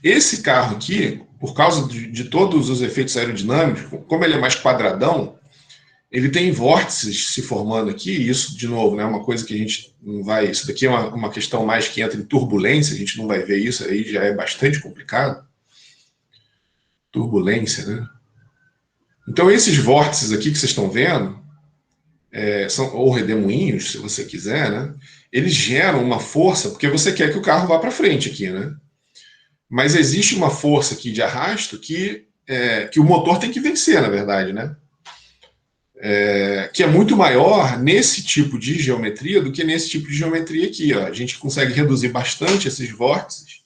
esse carro aqui, por causa de todos os efeitos aerodinâmicos, como ele é mais quadradão, ele tem vórtices se formando aqui, e isso, de novo, né, é uma coisa que a gente não vai... Isso daqui é uma questão mais que entra em turbulência, a gente não vai ver isso, aí já é bastante complicado. Turbulência, né? Então, esses vórtices aqui que vocês estão vendo, são, ou redemoinhos, se você quiser, né? Eles geram uma força, porque você quer que o carro vá para frente aqui, né? Mas existe uma força aqui de arrasto que o motor tem que vencer, na verdade, né? Que é muito maior nesse tipo de geometria do que nesse tipo de geometria aqui, ó. A gente consegue reduzir bastante esses vórtices,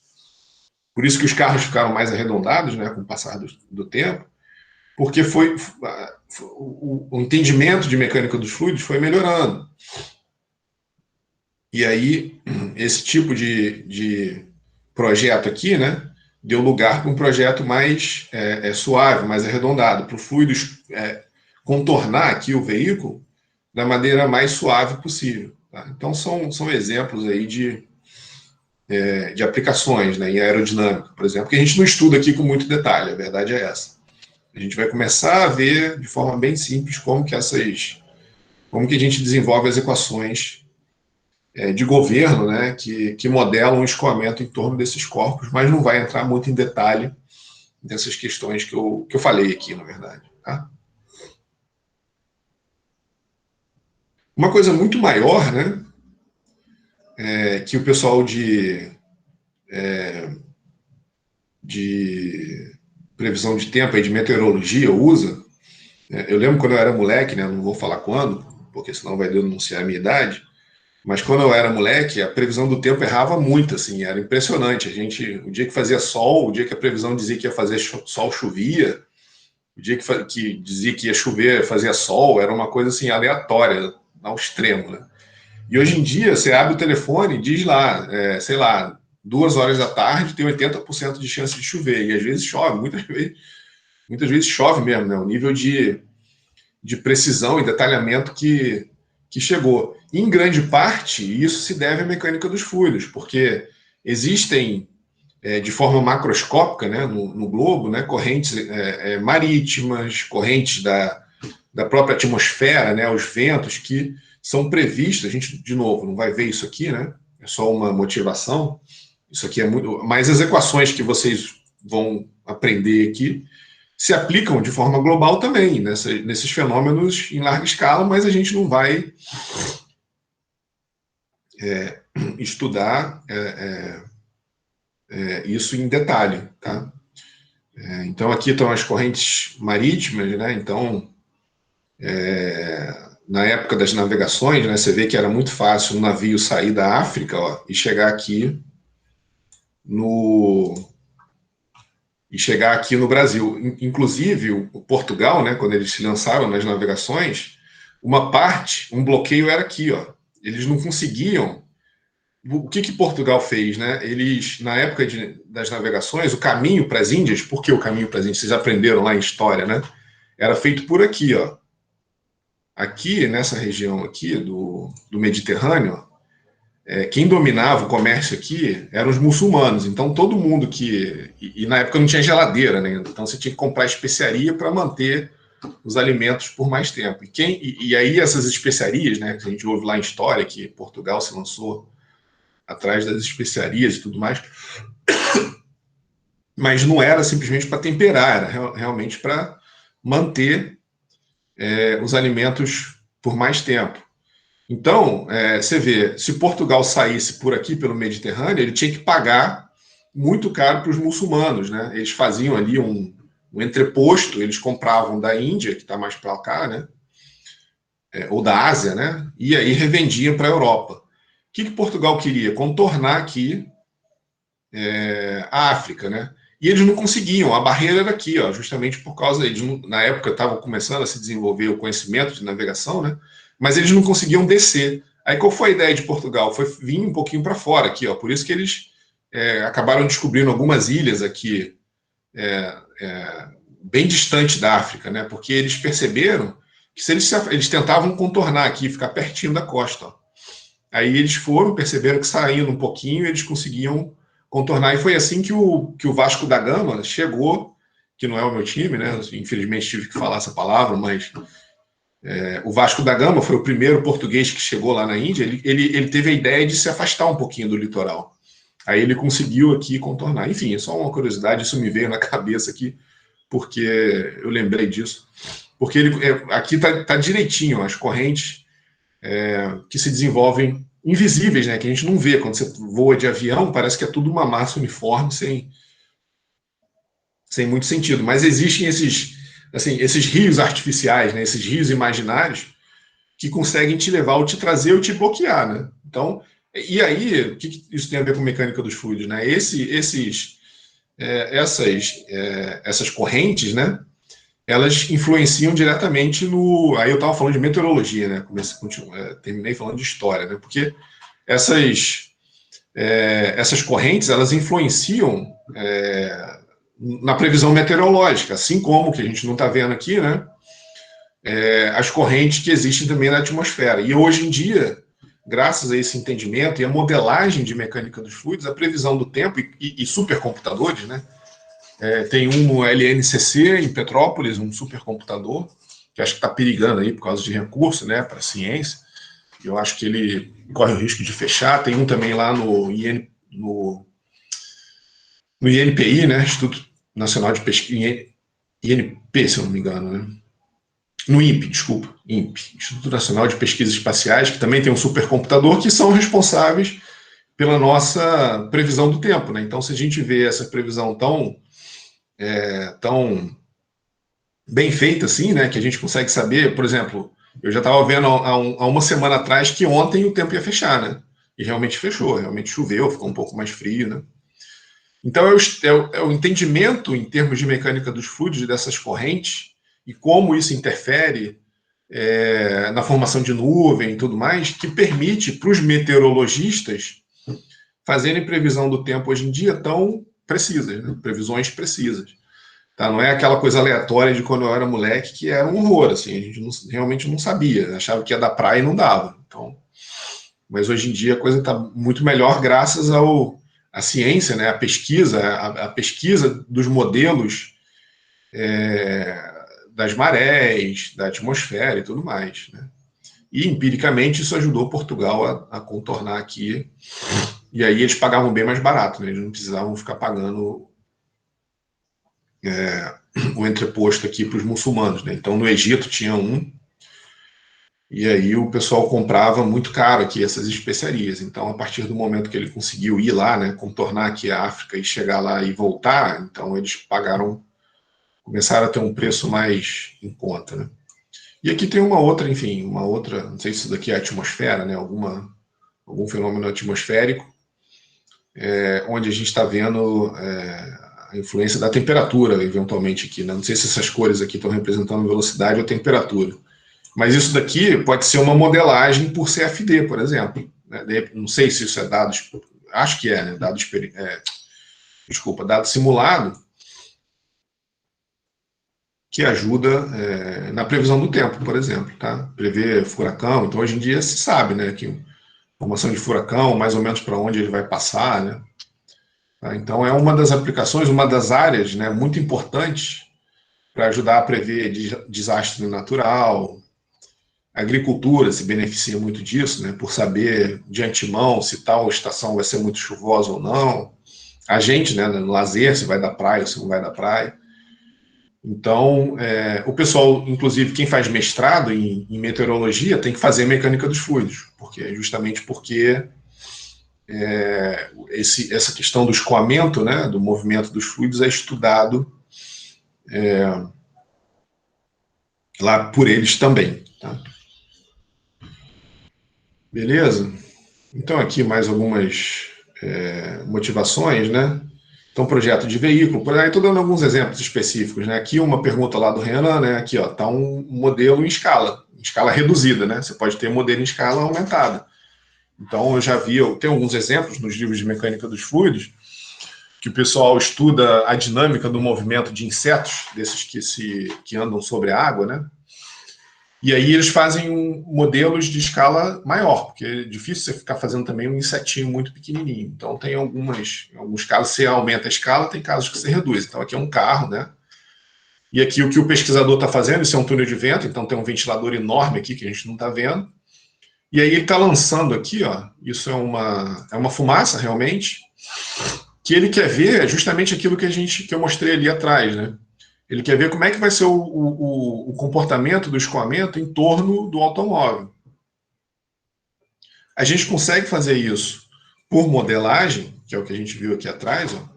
por isso que os carros ficaram mais arredondados, né, com o passar do tempo, porque o entendimento de mecânica dos fluidos foi melhorando. E aí, esse tipo de projeto aqui, né, deu lugar para um projeto mais suave, mais arredondado, para o fluido contornar aqui o veículo da maneira mais suave possível. Tá? Então, são exemplos aí de aplicações, né, em aerodinâmica, por exemplo, que a gente não estuda aqui com muito detalhe, a verdade é essa. A gente vai começar a ver de forma bem simples como que a gente desenvolve as equações de governo, né, que modelam o escoamento em torno desses corpos, mas não vai entrar muito em detalhe dessas questões que eu falei aqui, na verdade. Tá? Uma coisa muito maior, né, que o pessoal de previsão de tempo, de meteorologia usa, eu lembro quando eu era moleque, né, não vou falar quando, porque senão vai denunciar a minha idade, mas quando eu era moleque, a previsão do tempo errava muito, assim, era impressionante. O dia que fazia sol, o dia que a previsão dizia que ia fazer sol, chovia. O dia que dizia que ia chover, fazia sol, era uma coisa assim aleatória, ao extremo, né? E hoje em dia, você abre o telefone e diz lá, sei lá, 2 horas da tarde tem 80% de chance de chover, e às vezes chove, muitas vezes chove mesmo, né? O nível de precisão e detalhamento que chegou. E, em grande parte, isso se deve à mecânica dos fluidos, porque existem, de forma macroscópica, né, no globo, né, correntes marítimas, correntes da própria atmosfera, né, os ventos que são previstos. A gente, de novo, não vai ver isso aqui, né? É só uma motivação. Isso aqui é muito... Mas as equações que vocês vão aprender aqui se aplicam de forma global também, nesses fenômenos em larga escala, mas a gente não vai estudar isso em detalhe, tá? Então, aqui estão as correntes marítimas, né? Então, na época das navegações, né, você vê que era muito fácil um navio sair da África, ó, e chegar aqui no Brasil. Inclusive, o Portugal, né, quando eles se lançaram nas navegações, um bloqueio era aqui, ó. Eles não conseguiam. O que Portugal fez, né? Eles, na época das navegações, o caminho para as Índias, por que o caminho para as Índias? Vocês aprenderam lá em história, né? Era feito por aqui, ó. Aqui, nessa região aqui do Mediterrâneo, quem dominava o comércio aqui eram os muçulmanos. Então, todo mundo que... E na época não tinha geladeira, né? Então, você tinha que comprar especiaria para manter os alimentos por mais tempo. E aí, essas especiarias, né? Que a gente ouve lá em história, que Portugal se lançou atrás das especiarias e tudo mais, mas não era simplesmente para temperar, era realmente para manter os alimentos por mais tempo. Então, você vê, se Portugal saísse por aqui, pelo Mediterrâneo, ele tinha que pagar muito caro para os muçulmanos, né? Eles faziam ali um entreposto, eles compravam da Índia, que está mais para cá, né? Ou da Ásia, né? E aí revendiam para a Europa. O que Portugal queria? Contornar aqui a África, né? E eles não conseguiam, a barreira era aqui, ó, justamente por causa, na época estavam começando a se desenvolver o conhecimento de navegação, né? Mas eles não conseguiam descer. Aí qual foi a ideia de Portugal? Foi vir um pouquinho para fora aqui, ó. Por isso que eles acabaram descobrindo algumas ilhas aqui, bem distante da África, né? Porque eles perceberam que se eles tentavam contornar aqui, ficar pertinho da costa, ó. Aí eles perceberam que saindo um pouquinho, eles conseguiam contornar. E foi assim que o Vasco da Gama chegou, que não é o meu time, né? Infelizmente tive que falar essa palavra, mas o Vasco da Gama foi o primeiro português que chegou lá na Índia. Ele teve a ideia de se afastar um pouquinho do litoral. Aí ele conseguiu aqui contornar. Enfim, é só uma curiosidade, isso me veio na cabeça aqui, porque eu lembrei disso. Porque aqui está direitinho as correntes que se desenvolvem invisíveis, né? Que a gente não vê. Quando você voa de avião, parece que é tudo uma massa uniforme, sem muito sentido. Mas existem esses rios artificiais, né? Esses rios imaginários que conseguem te levar ou te trazer ou te bloquear, né? Então, e aí, o que isso tem a ver com mecânica dos fluidos, né? Essas correntes, né? Elas influenciam diretamente no... Aí eu estava falando de meteorologia, né? Terminei falando de história, né? Porque essas correntes, elas influenciam na previsão meteorológica, assim como, que a gente não está vendo aqui, né? As correntes que existem também na atmosfera. E hoje em dia, graças a esse entendimento e a modelagem de mecânica dos fluidos, a previsão do tempo e supercomputadores, né? Tem um LNCC em Petrópolis, um supercomputador, que acho que está perigando aí por causa de recurso, né, para a ciência. Eu acho que ele corre o risco de fechar. Tem um também lá no INPI, né, Instituto Nacional de Pesquisa, INP, se eu não me engano, né? No INPE, desculpa, INPE, Instituto Nacional de Pesquisas Espaciais, que também tem um supercomputador, que são responsáveis pela nossa previsão do tempo, né? Então, se a gente vê essa previsão tão bem feita assim, né, que a gente consegue saber, por exemplo, eu já estava vendo há uma semana atrás que ontem o tempo ia fechar, né? E realmente fechou, realmente choveu, ficou um pouco mais frio, né? Então, é o entendimento em termos de mecânica dos fluidos dessas correntes e como isso interfere na formação de nuvem e tudo mais, que permite para os meteorologistas fazerem previsão do tempo hoje em dia tão precisas, né? Previsões precisas. Tá? Não é aquela coisa aleatória de quando eu era moleque, que era um horror, assim, a gente realmente não sabia, achava que ia dar praia e não dava. Então, mas hoje em dia a coisa está muito melhor graças à ciência, né? A pesquisa dos modelos das marés, da atmosfera e tudo mais, né? E empiricamente isso ajudou Portugal a contornar aqui, e aí eles pagavam bem mais barato, né? Eles não precisavam ficar pagando o entreposto aqui para os muçulmanos, né? Então, no Egito tinha um, e aí o pessoal comprava muito caro aqui essas especiarias. Então, a partir do momento que ele conseguiu ir lá, né, contornar aqui a África e chegar lá e voltar, então eles começaram a ter um preço mais em conta, né? E aqui tem uma outra, enfim, não sei se isso daqui é atmosfera, né, algum fenômeno atmosférico, onde a gente está vendo a influência da temperatura, eventualmente, aqui, né? Não sei se essas cores aqui estão representando velocidade ou temperatura. Mas isso daqui pode ser uma modelagem por CFD, por exemplo, né? Não sei se isso é dados, acho que é, né? Dado simulado, que ajuda na previsão do tempo, por exemplo, tá? Prever furacão. Então, hoje em dia se sabe, né, que formação de furacão, mais ou menos para onde ele vai passar, né? Tá? Então, é uma das aplicações, uma das áreas, né, muito importantes para ajudar a prever desastre natural. A agricultura se beneficia muito disso, né, por saber de antemão se tal estação vai ser muito chuvosa ou não. A gente, né, no lazer, se vai dar praia ou se não vai dar praia. Então, o pessoal, inclusive quem faz mestrado em meteorologia, tem que fazer mecânica dos fluidos, justamente porque essa questão do escoamento, né, do movimento dos fluidos é estudado lá por eles também. Tá? Beleza? Então, aqui mais algumas motivações, né? Então, projeto de veículo, por aí estou dando alguns exemplos específicos, né? Aqui uma pergunta lá do Renan, né? Aqui, ó, tá um modelo em escala reduzida, né? Você pode ter modelo em escala aumentada. Então, eu tenho alguns exemplos nos livros de mecânica dos fluidos, que o pessoal estuda a dinâmica do movimento de insetos, desses que andam sobre a água, né? E aí eles fazem modelos de escala maior, porque é difícil você ficar fazendo também um insetinho muito pequenininho. Então tem em alguns casos você aumenta a escala, tem casos que você reduz. Então aqui é um carro, né? E aqui o que o pesquisador está fazendo, isso é um túnel de vento, então tem um ventilador enorme aqui que a gente não está vendo. E aí ele está lançando aqui, ó, isso é uma fumaça realmente, que ele quer ver justamente aquilo que eu mostrei ali atrás, né? Ele quer ver como é que vai ser o comportamento do escoamento em torno do automóvel. A gente consegue fazer isso por modelagem, que é o que a gente viu aqui atrás, ó,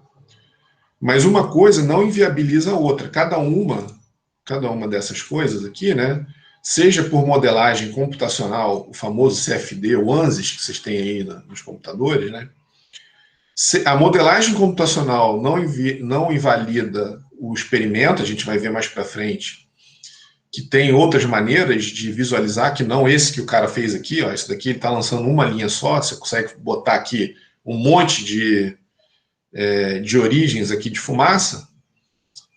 mas uma coisa não inviabiliza a outra. Cada uma dessas coisas aqui, né, seja por modelagem computacional, o famoso CFD, o ANSYS, que vocês têm aí nos computadores, né, a modelagem computacional não invalida o experimento, a gente vai ver mais para frente, que tem outras maneiras de visualizar, que não esse que o cara fez aqui, ó, esse daqui ele está lançando uma linha só, você consegue botar aqui um monte de origens aqui de fumaça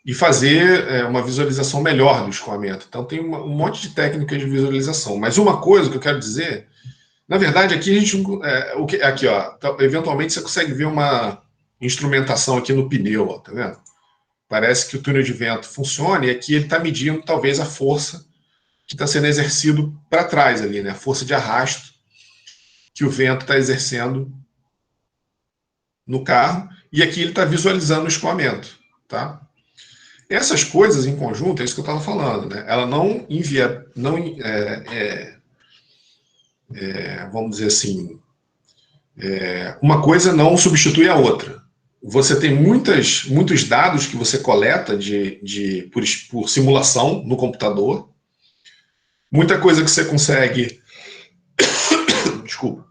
e fazer uma visualização melhor do escoamento. Então tem um monte de técnicas de visualização. Mas uma coisa que eu quero dizer, na verdade, aqui a gente aqui, ó, eventualmente você consegue ver uma instrumentação aqui no pneu, ó, tá vendo? Parece que o túnel de vento funciona e aqui ele está medindo talvez a força que está sendo exercido para trás ali, né? A força de arrasto que o vento está exercendo no carro, e aqui ele está visualizando o escoamento, tá? Essas coisas em conjunto, é isso que eu estava falando, né? Ela não vamos dizer assim, uma coisa não substitui a outra. Você tem muitos dados que você coleta por simulação no computador, muita coisa que você consegue desculpa,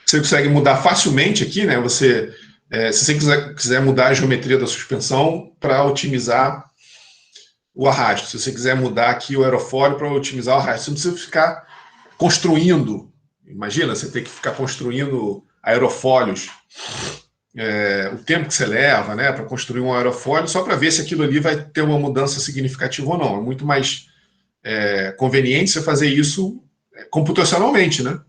você consegue mudar facilmente aqui, né? Se você quiser mudar a geometria da suspensão para otimizar o arrasto, se você quiser mudar aqui o aerofólio para otimizar o arrasto, você não precisa ficar construindo. Imagina, você tem que ficar construindo aerofólios, o tempo que você leva, né, para construir um aerofólio, só para ver se aquilo ali vai ter uma mudança significativa ou não. É muito mais conveniente você fazer isso computacionalmente, né?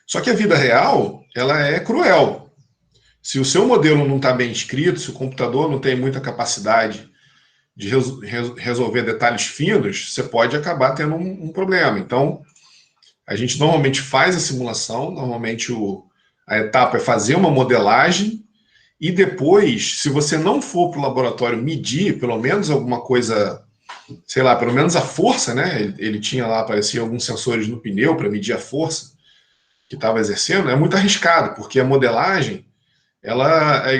Só que a vida real, ela é cruel. Se o seu modelo não está bem escrito, se o computador não tem muita capacidade de resolver detalhes finos, você pode acabar tendo um problema. Então, a gente normalmente faz a simulação, normalmente a etapa é fazer uma modelagem e depois, se você não for para o laboratório medir, pelo menos alguma coisa, sei lá, pelo menos a força, né? Ele tinha lá, aparecia alguns sensores no pneu para medir a força que estava exercendo, é muito arriscado, porque a modelagem,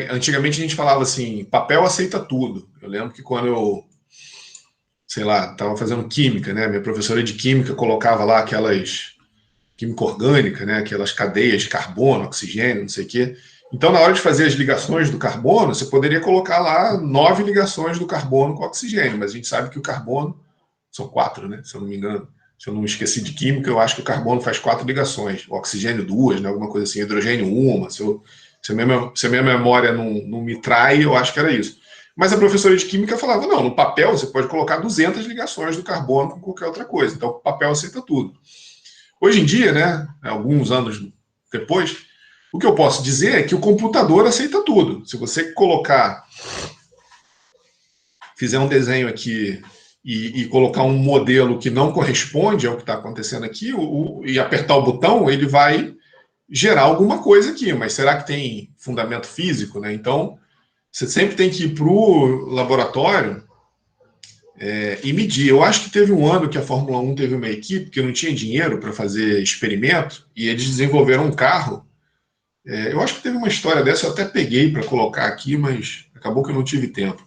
antigamente a gente falava assim, papel aceita tudo. Eu lembro que quando eu, sei lá, estava fazendo química, né? Minha professora de química colocava lá aquelas química orgânica, né? Aquelas cadeias de carbono, oxigênio, não sei o quê. Então, na hora de fazer as ligações do carbono, você poderia colocar lá 9 ligações do carbono com oxigênio, mas a gente sabe que o carbono são 4, né? Se eu não me engano. Se eu não esqueci de química, eu acho que o carbono faz 4 ligações. O oxigênio 2, né? Alguma coisa assim. Hidrogênio 1. Se a minha memória não me trai, eu acho que era isso. Mas a professora de química falava, não, no papel você pode colocar 200 ligações do carbono com qualquer outra coisa. Então, o papel aceita tudo. Hoje em dia, né? Alguns anos depois, o que eu posso dizer é que o computador aceita tudo. Se você fizer um desenho aqui e colocar um modelo que não corresponde ao que está acontecendo aqui, e apertar o botão, ele vai gerar alguma coisa aqui, mas será que tem fundamento físico, né? Então, você sempre tem que ir para o laboratório e medir. Eu acho que teve um ano que a Fórmula 1 teve uma equipe que não tinha dinheiro para fazer experimento, e eles desenvolveram um carro. Eu acho que teve uma história dessa, eu até peguei para colocar aqui, mas acabou que eu não tive tempo.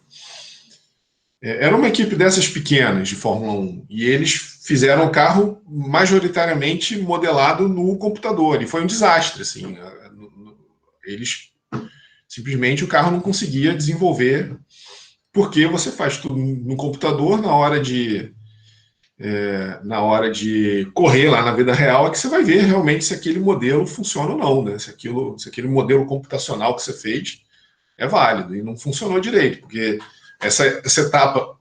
Era uma equipe dessas pequenas de Fórmula 1, e eles fizeram o carro majoritariamente modelado no computador, e foi um desastre, assim. Simplesmente o carro não conseguia desenvolver, porque você faz tudo no computador, na hora de correr lá na vida real, é que você vai ver realmente se aquele modelo funciona ou não, né? Se aquele modelo computacional que você fez é válido, e não funcionou direito, porque essa etapa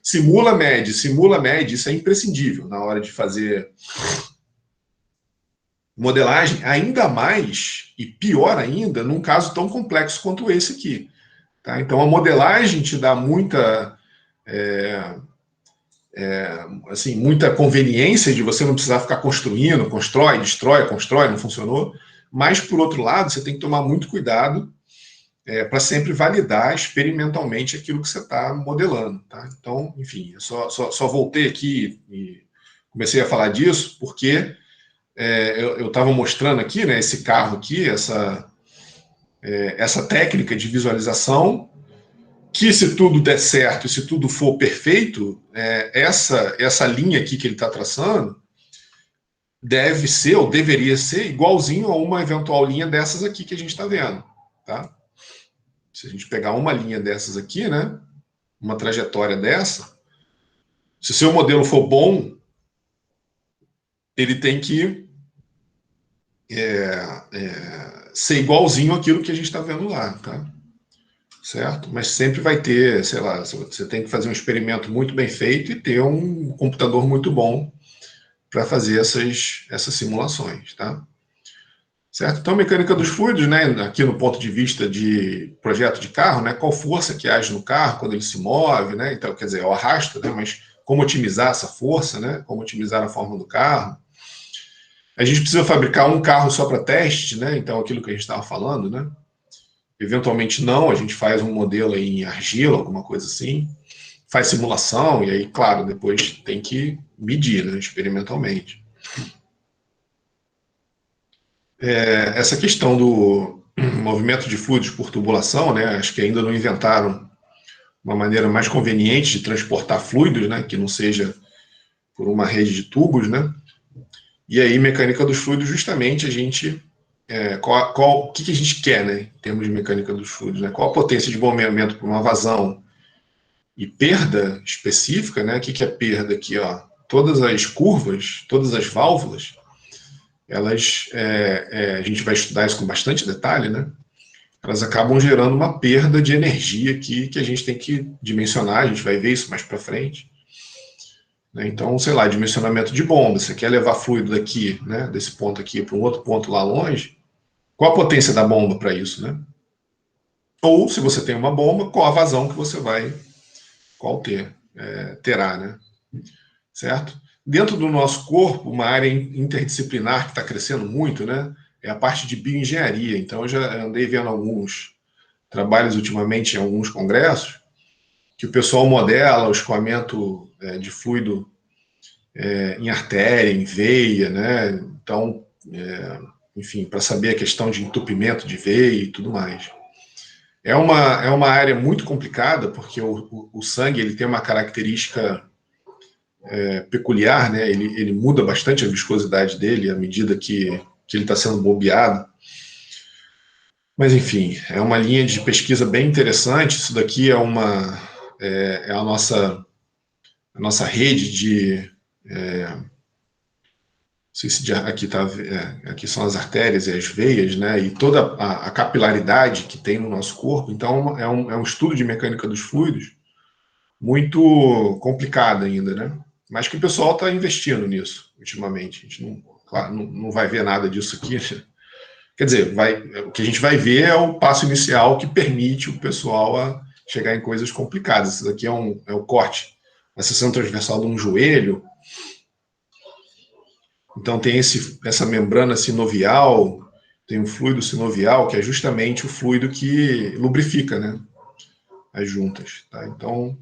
simula, mede, isso é imprescindível na hora de fazer modelagem, ainda mais, e pior ainda, num caso tão complexo quanto esse aqui. Tá? Então, a modelagem te dá muita muita conveniência de você não precisar ficar construindo, constrói, destrói, não funcionou, mas, por outro lado, você tem que tomar muito cuidado para sempre validar experimentalmente aquilo que você está modelando. Tá? Então, enfim, eu só voltei aqui e comecei a falar disso porque eu estava mostrando aqui, né, esse carro aqui, essa técnica de visualização, que se tudo der certo, se tudo for perfeito, essa linha aqui que ele está traçando deve ser, ou deveria ser, igualzinho a uma eventual linha dessas aqui que a gente está vendo. Tá? Se a gente pegar uma linha dessas aqui, né, uma trajetória dessa, se o seu modelo for bom, ele tem que ser igualzinho àquilo que a gente está vendo lá, tá? Certo? Mas sempre vai ter, sei lá, você tem que fazer um experimento muito bem feito e ter um computador muito bom para fazer essas simulações, tá? Certo? Então, mecânica dos fluidos, né, aqui no ponto de vista de projeto de carro, né, qual força que age no carro quando ele se move, né, então, quer dizer, é o arrasto, né, mas como otimizar essa força, né, como otimizar a forma do carro. A gente precisa fabricar um carro só para teste, né, então aquilo que a gente estava falando, né, eventualmente não, a gente faz um modelo em argila, alguma coisa assim, faz simulação, e aí, claro, depois tem que medir, né, experimentalmente. Essa questão do movimento de fluidos por tubulação, né, acho que ainda não inventaram uma maneira mais conveniente de transportar fluidos, né, que não seja por uma rede de tubos, né, e aí mecânica dos fluidos, justamente a gente, o que a gente quer, né, em termos de mecânica dos fluidos, né, qual a potência de bombeamento para uma vazão e perda específica, né, o que é perda aqui, ó, todas as curvas, todas as válvulas, elas, a gente vai estudar isso com bastante detalhe, né? Elas acabam gerando uma perda de energia aqui que a gente tem que dimensionar, a gente vai ver isso mais para frente. Então, sei lá, dimensionamento de bomba, você quer levar fluido daqui, né, desse ponto aqui para um outro ponto lá longe, qual a potência da bomba para isso, né? Ou, se você tem uma bomba, qual a vazão que você vai terá, né? Certo? Dentro do nosso corpo, uma área interdisciplinar que está crescendo muito, né, é a parte de bioengenharia. Então, eu já andei vendo trabalhos ultimamente em alguns congressos, que o pessoal modela o escoamento de fluido em artéria, em veia, né? Então, enfim, para saber a questão de entupimento de veia e tudo mais. É uma área muito complicada, porque o sangue ele tem uma característica peculiar, né? Ele muda bastante a viscosidade dele à medida que ele está sendo bombeado. Mas, enfim, é uma linha de pesquisa bem interessante. Isso daqui é a nossa rede de... não sei se aqui, aqui são as artérias e as veias, né? E toda a capilaridade que tem no nosso corpo. Então, é um estudo de mecânica dos fluidos muito complicado ainda, né? Mas que o pessoal está investindo nisso ultimamente. A gente não vai ver nada disso aqui. Quer dizer, o que a gente vai ver é o passo inicial que permite o pessoal a chegar em coisas complicadas. Isso daqui é o corte, a seção transversal de um joelho. Então tem essa membrana sinovial, tem um fluido sinovial, que é justamente o fluido que lubrifica, né, as juntas. Tá? Então,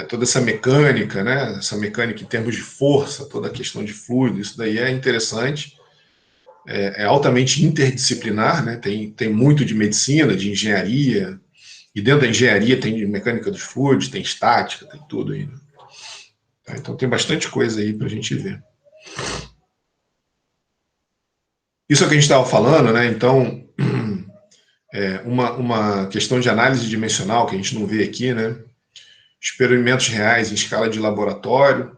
toda essa mecânica, né, essa mecânica em termos de força, toda a questão de fluido, isso daí é interessante. É altamente interdisciplinar, né? Tem muito de medicina, de engenharia, e dentro da engenharia tem de mecânica dos fluidos, tem estática, tem tudo aí. Né? Tá? Então tem bastante coisa aí para a gente ver. Isso é o que a gente estava falando, né? Então, uma questão de análise dimensional que a gente não vê aqui, né? Experimentos reais em escala de laboratório.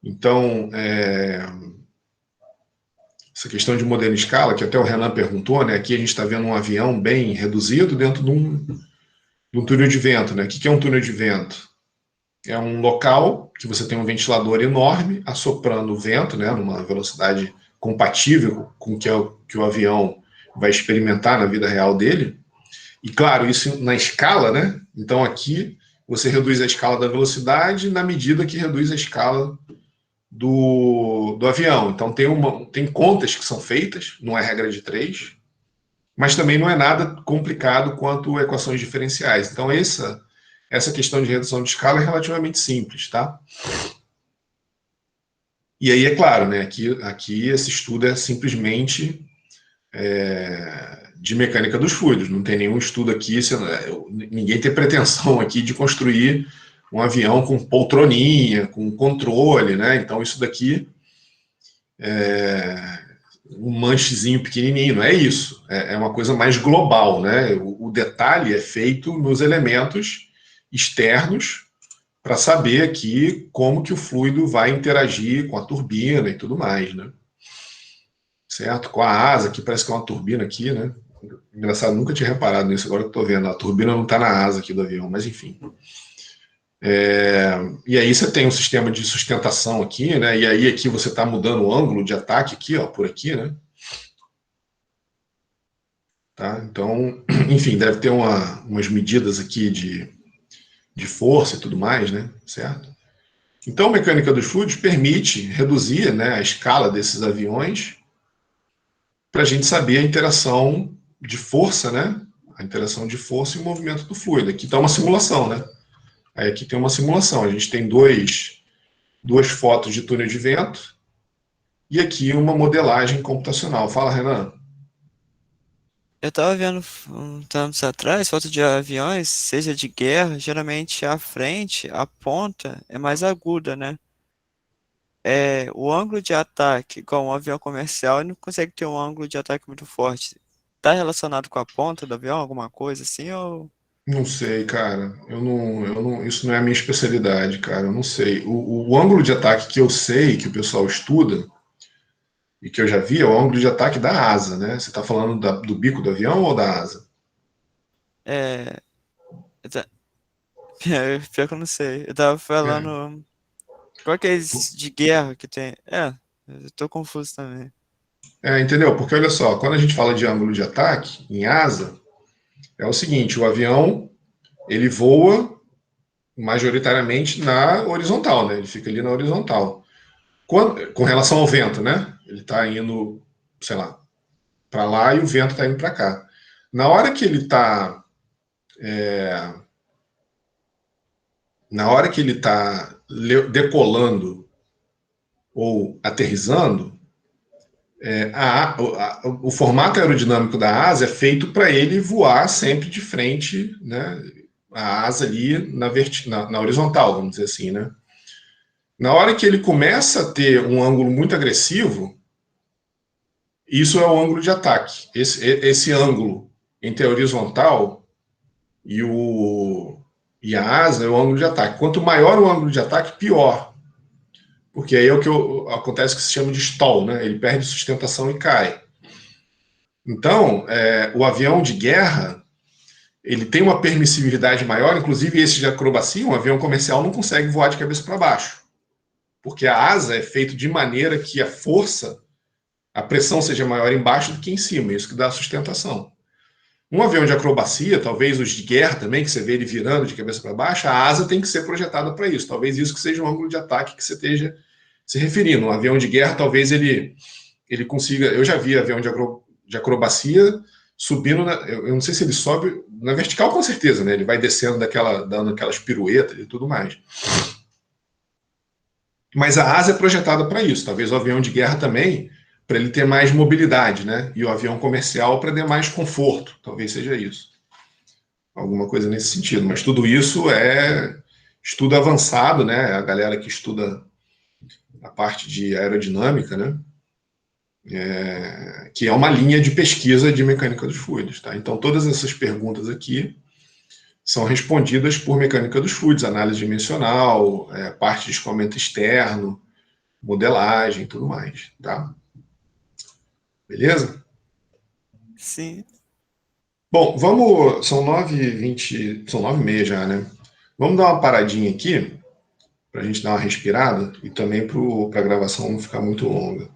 Então, essa questão de modelo em escala, que até o Renan perguntou, né? Aqui a gente está vendo um avião bem reduzido dentro de um túnel de vento, né? O que é um túnel de vento? É um local que você tem um ventilador enorme assoprando o vento, né? Numa velocidade compatível com que o avião vai experimentar na vida real dele. E, claro, isso na escala, né? Então, aqui você reduz a escala da velocidade na medida que reduz a escala do avião. Então, tem contas que são feitas, não é regra de 3, mas também não é nada complicado quanto equações diferenciais. Então, essa questão de redução de escala é relativamente simples, tá? E aí, é claro, né, aqui esse estudo é simplesmente de mecânica dos fluidos, não tem nenhum estudo aqui, ninguém tem pretensão aqui de construir um avião com poltroninha, com controle, né? Então isso daqui um manchezinho pequenininho, não é isso, é uma coisa mais global, né? O detalhe é feito nos elementos externos para saber aqui como que o fluido vai interagir com a turbina e tudo mais, né? Certo? Com a asa, que parece que é uma turbina aqui, né? Engraçado, nunca tinha reparado nisso, agora que eu estou vendo. A turbina não está na asa aqui do avião, mas enfim. E aí você tem um sistema de sustentação aqui, né? E aí aqui você está mudando o ângulo de ataque aqui, ó, por aqui, né? Tá? Então, enfim, deve ter umas medidas aqui de força e tudo mais, né? Certo? Então, a mecânica dos fluidos permite reduzir, né, a escala desses aviões para a gente saber a interação de força, né? A interação de força e o movimento do fluido. Aqui está uma simulação, né? Aí aqui tem uma simulação. A gente tem duas fotos de túnel de vento e aqui uma modelagem computacional. Fala, Renan. Eu tava vendo um tempos atrás, foto de aviões, seja de guerra, geralmente a frente, a ponta é mais aguda, né? O ângulo de ataque, igual um avião comercial, ele não consegue ter um ângulo de ataque muito forte. Tá relacionado com a ponta do avião, alguma coisa assim, ou... Não sei, cara. Isso não é a minha especialidade, cara. Eu não sei. O ângulo de ataque que eu sei, que o pessoal estuda, e que eu já vi, é o ângulo de ataque da asa, né? Você está falando do bico do avião ou da asa? É... tá- Pior que eu não sei. Eu tava falando... Qual que é esse de guerra que tem? Eu tô confuso também. Entendeu? Porque olha só, quando a gente fala de ângulo de ataque em asa, é o seguinte: o avião ele voa majoritariamente na horizontal, né? Ele fica ali na horizontal. Com relação ao vento, né? Ele está indo, sei lá, para lá e o vento está indo para cá. na hora que ele está decolando ou aterrissando, o formato aerodinâmico da asa é feito para ele voar sempre de frente, né? A asa ali na horizontal, vamos dizer assim, né? Na hora que ele começa a ter um ângulo muito agressivo, isso é o ângulo de ataque. Esse ângulo entre a horizontal e a asa é o ângulo de ataque. Quanto maior o ângulo de ataque, pior. Porque aí é o que acontece que se chama de stall, né? Ele perde sustentação e cai. Então, o avião de guerra, ele tem uma permissibilidade maior, inclusive esse de acrobacia, um avião comercial não consegue voar de cabeça para baixo, porque a asa é feita de maneira que a força, a pressão seja maior embaixo do que em cima, isso que dá sustentação. Um avião de acrobacia, talvez os de guerra também, que você vê ele virando de cabeça para baixo, a asa tem que ser projetada para isso, talvez isso que seja um ângulo de ataque que você esteja se referindo. Um avião de guerra, talvez ele consiga, eu já vi avião de acrobacia subindo, eu não sei se ele sobe na vertical, com certeza, né? Ele vai descendo dando aquelas piruetas e tudo mais. Mas a asa é projetada para isso. Talvez o avião de guerra também, para ele ter mais mobilidade, né? E o avião comercial para ter mais conforto. Talvez seja isso. Alguma coisa nesse sentido. Mas tudo isso é estudo avançado, né? A galera que estuda a parte de aerodinâmica, né? Que é uma linha de pesquisa de mecânica dos fluidos, tá? Então, todas essas perguntas aqui são respondidas por mecânica dos fluidos, análise dimensional, parte de escoamento externo, modelagem, tudo mais, tá? Beleza? Sim. Bom, vamos... São 9h20, são 9h30 já, né? Vamos dar uma paradinha aqui, para a gente dar uma respirada, e também para a gravação não ficar muito longa.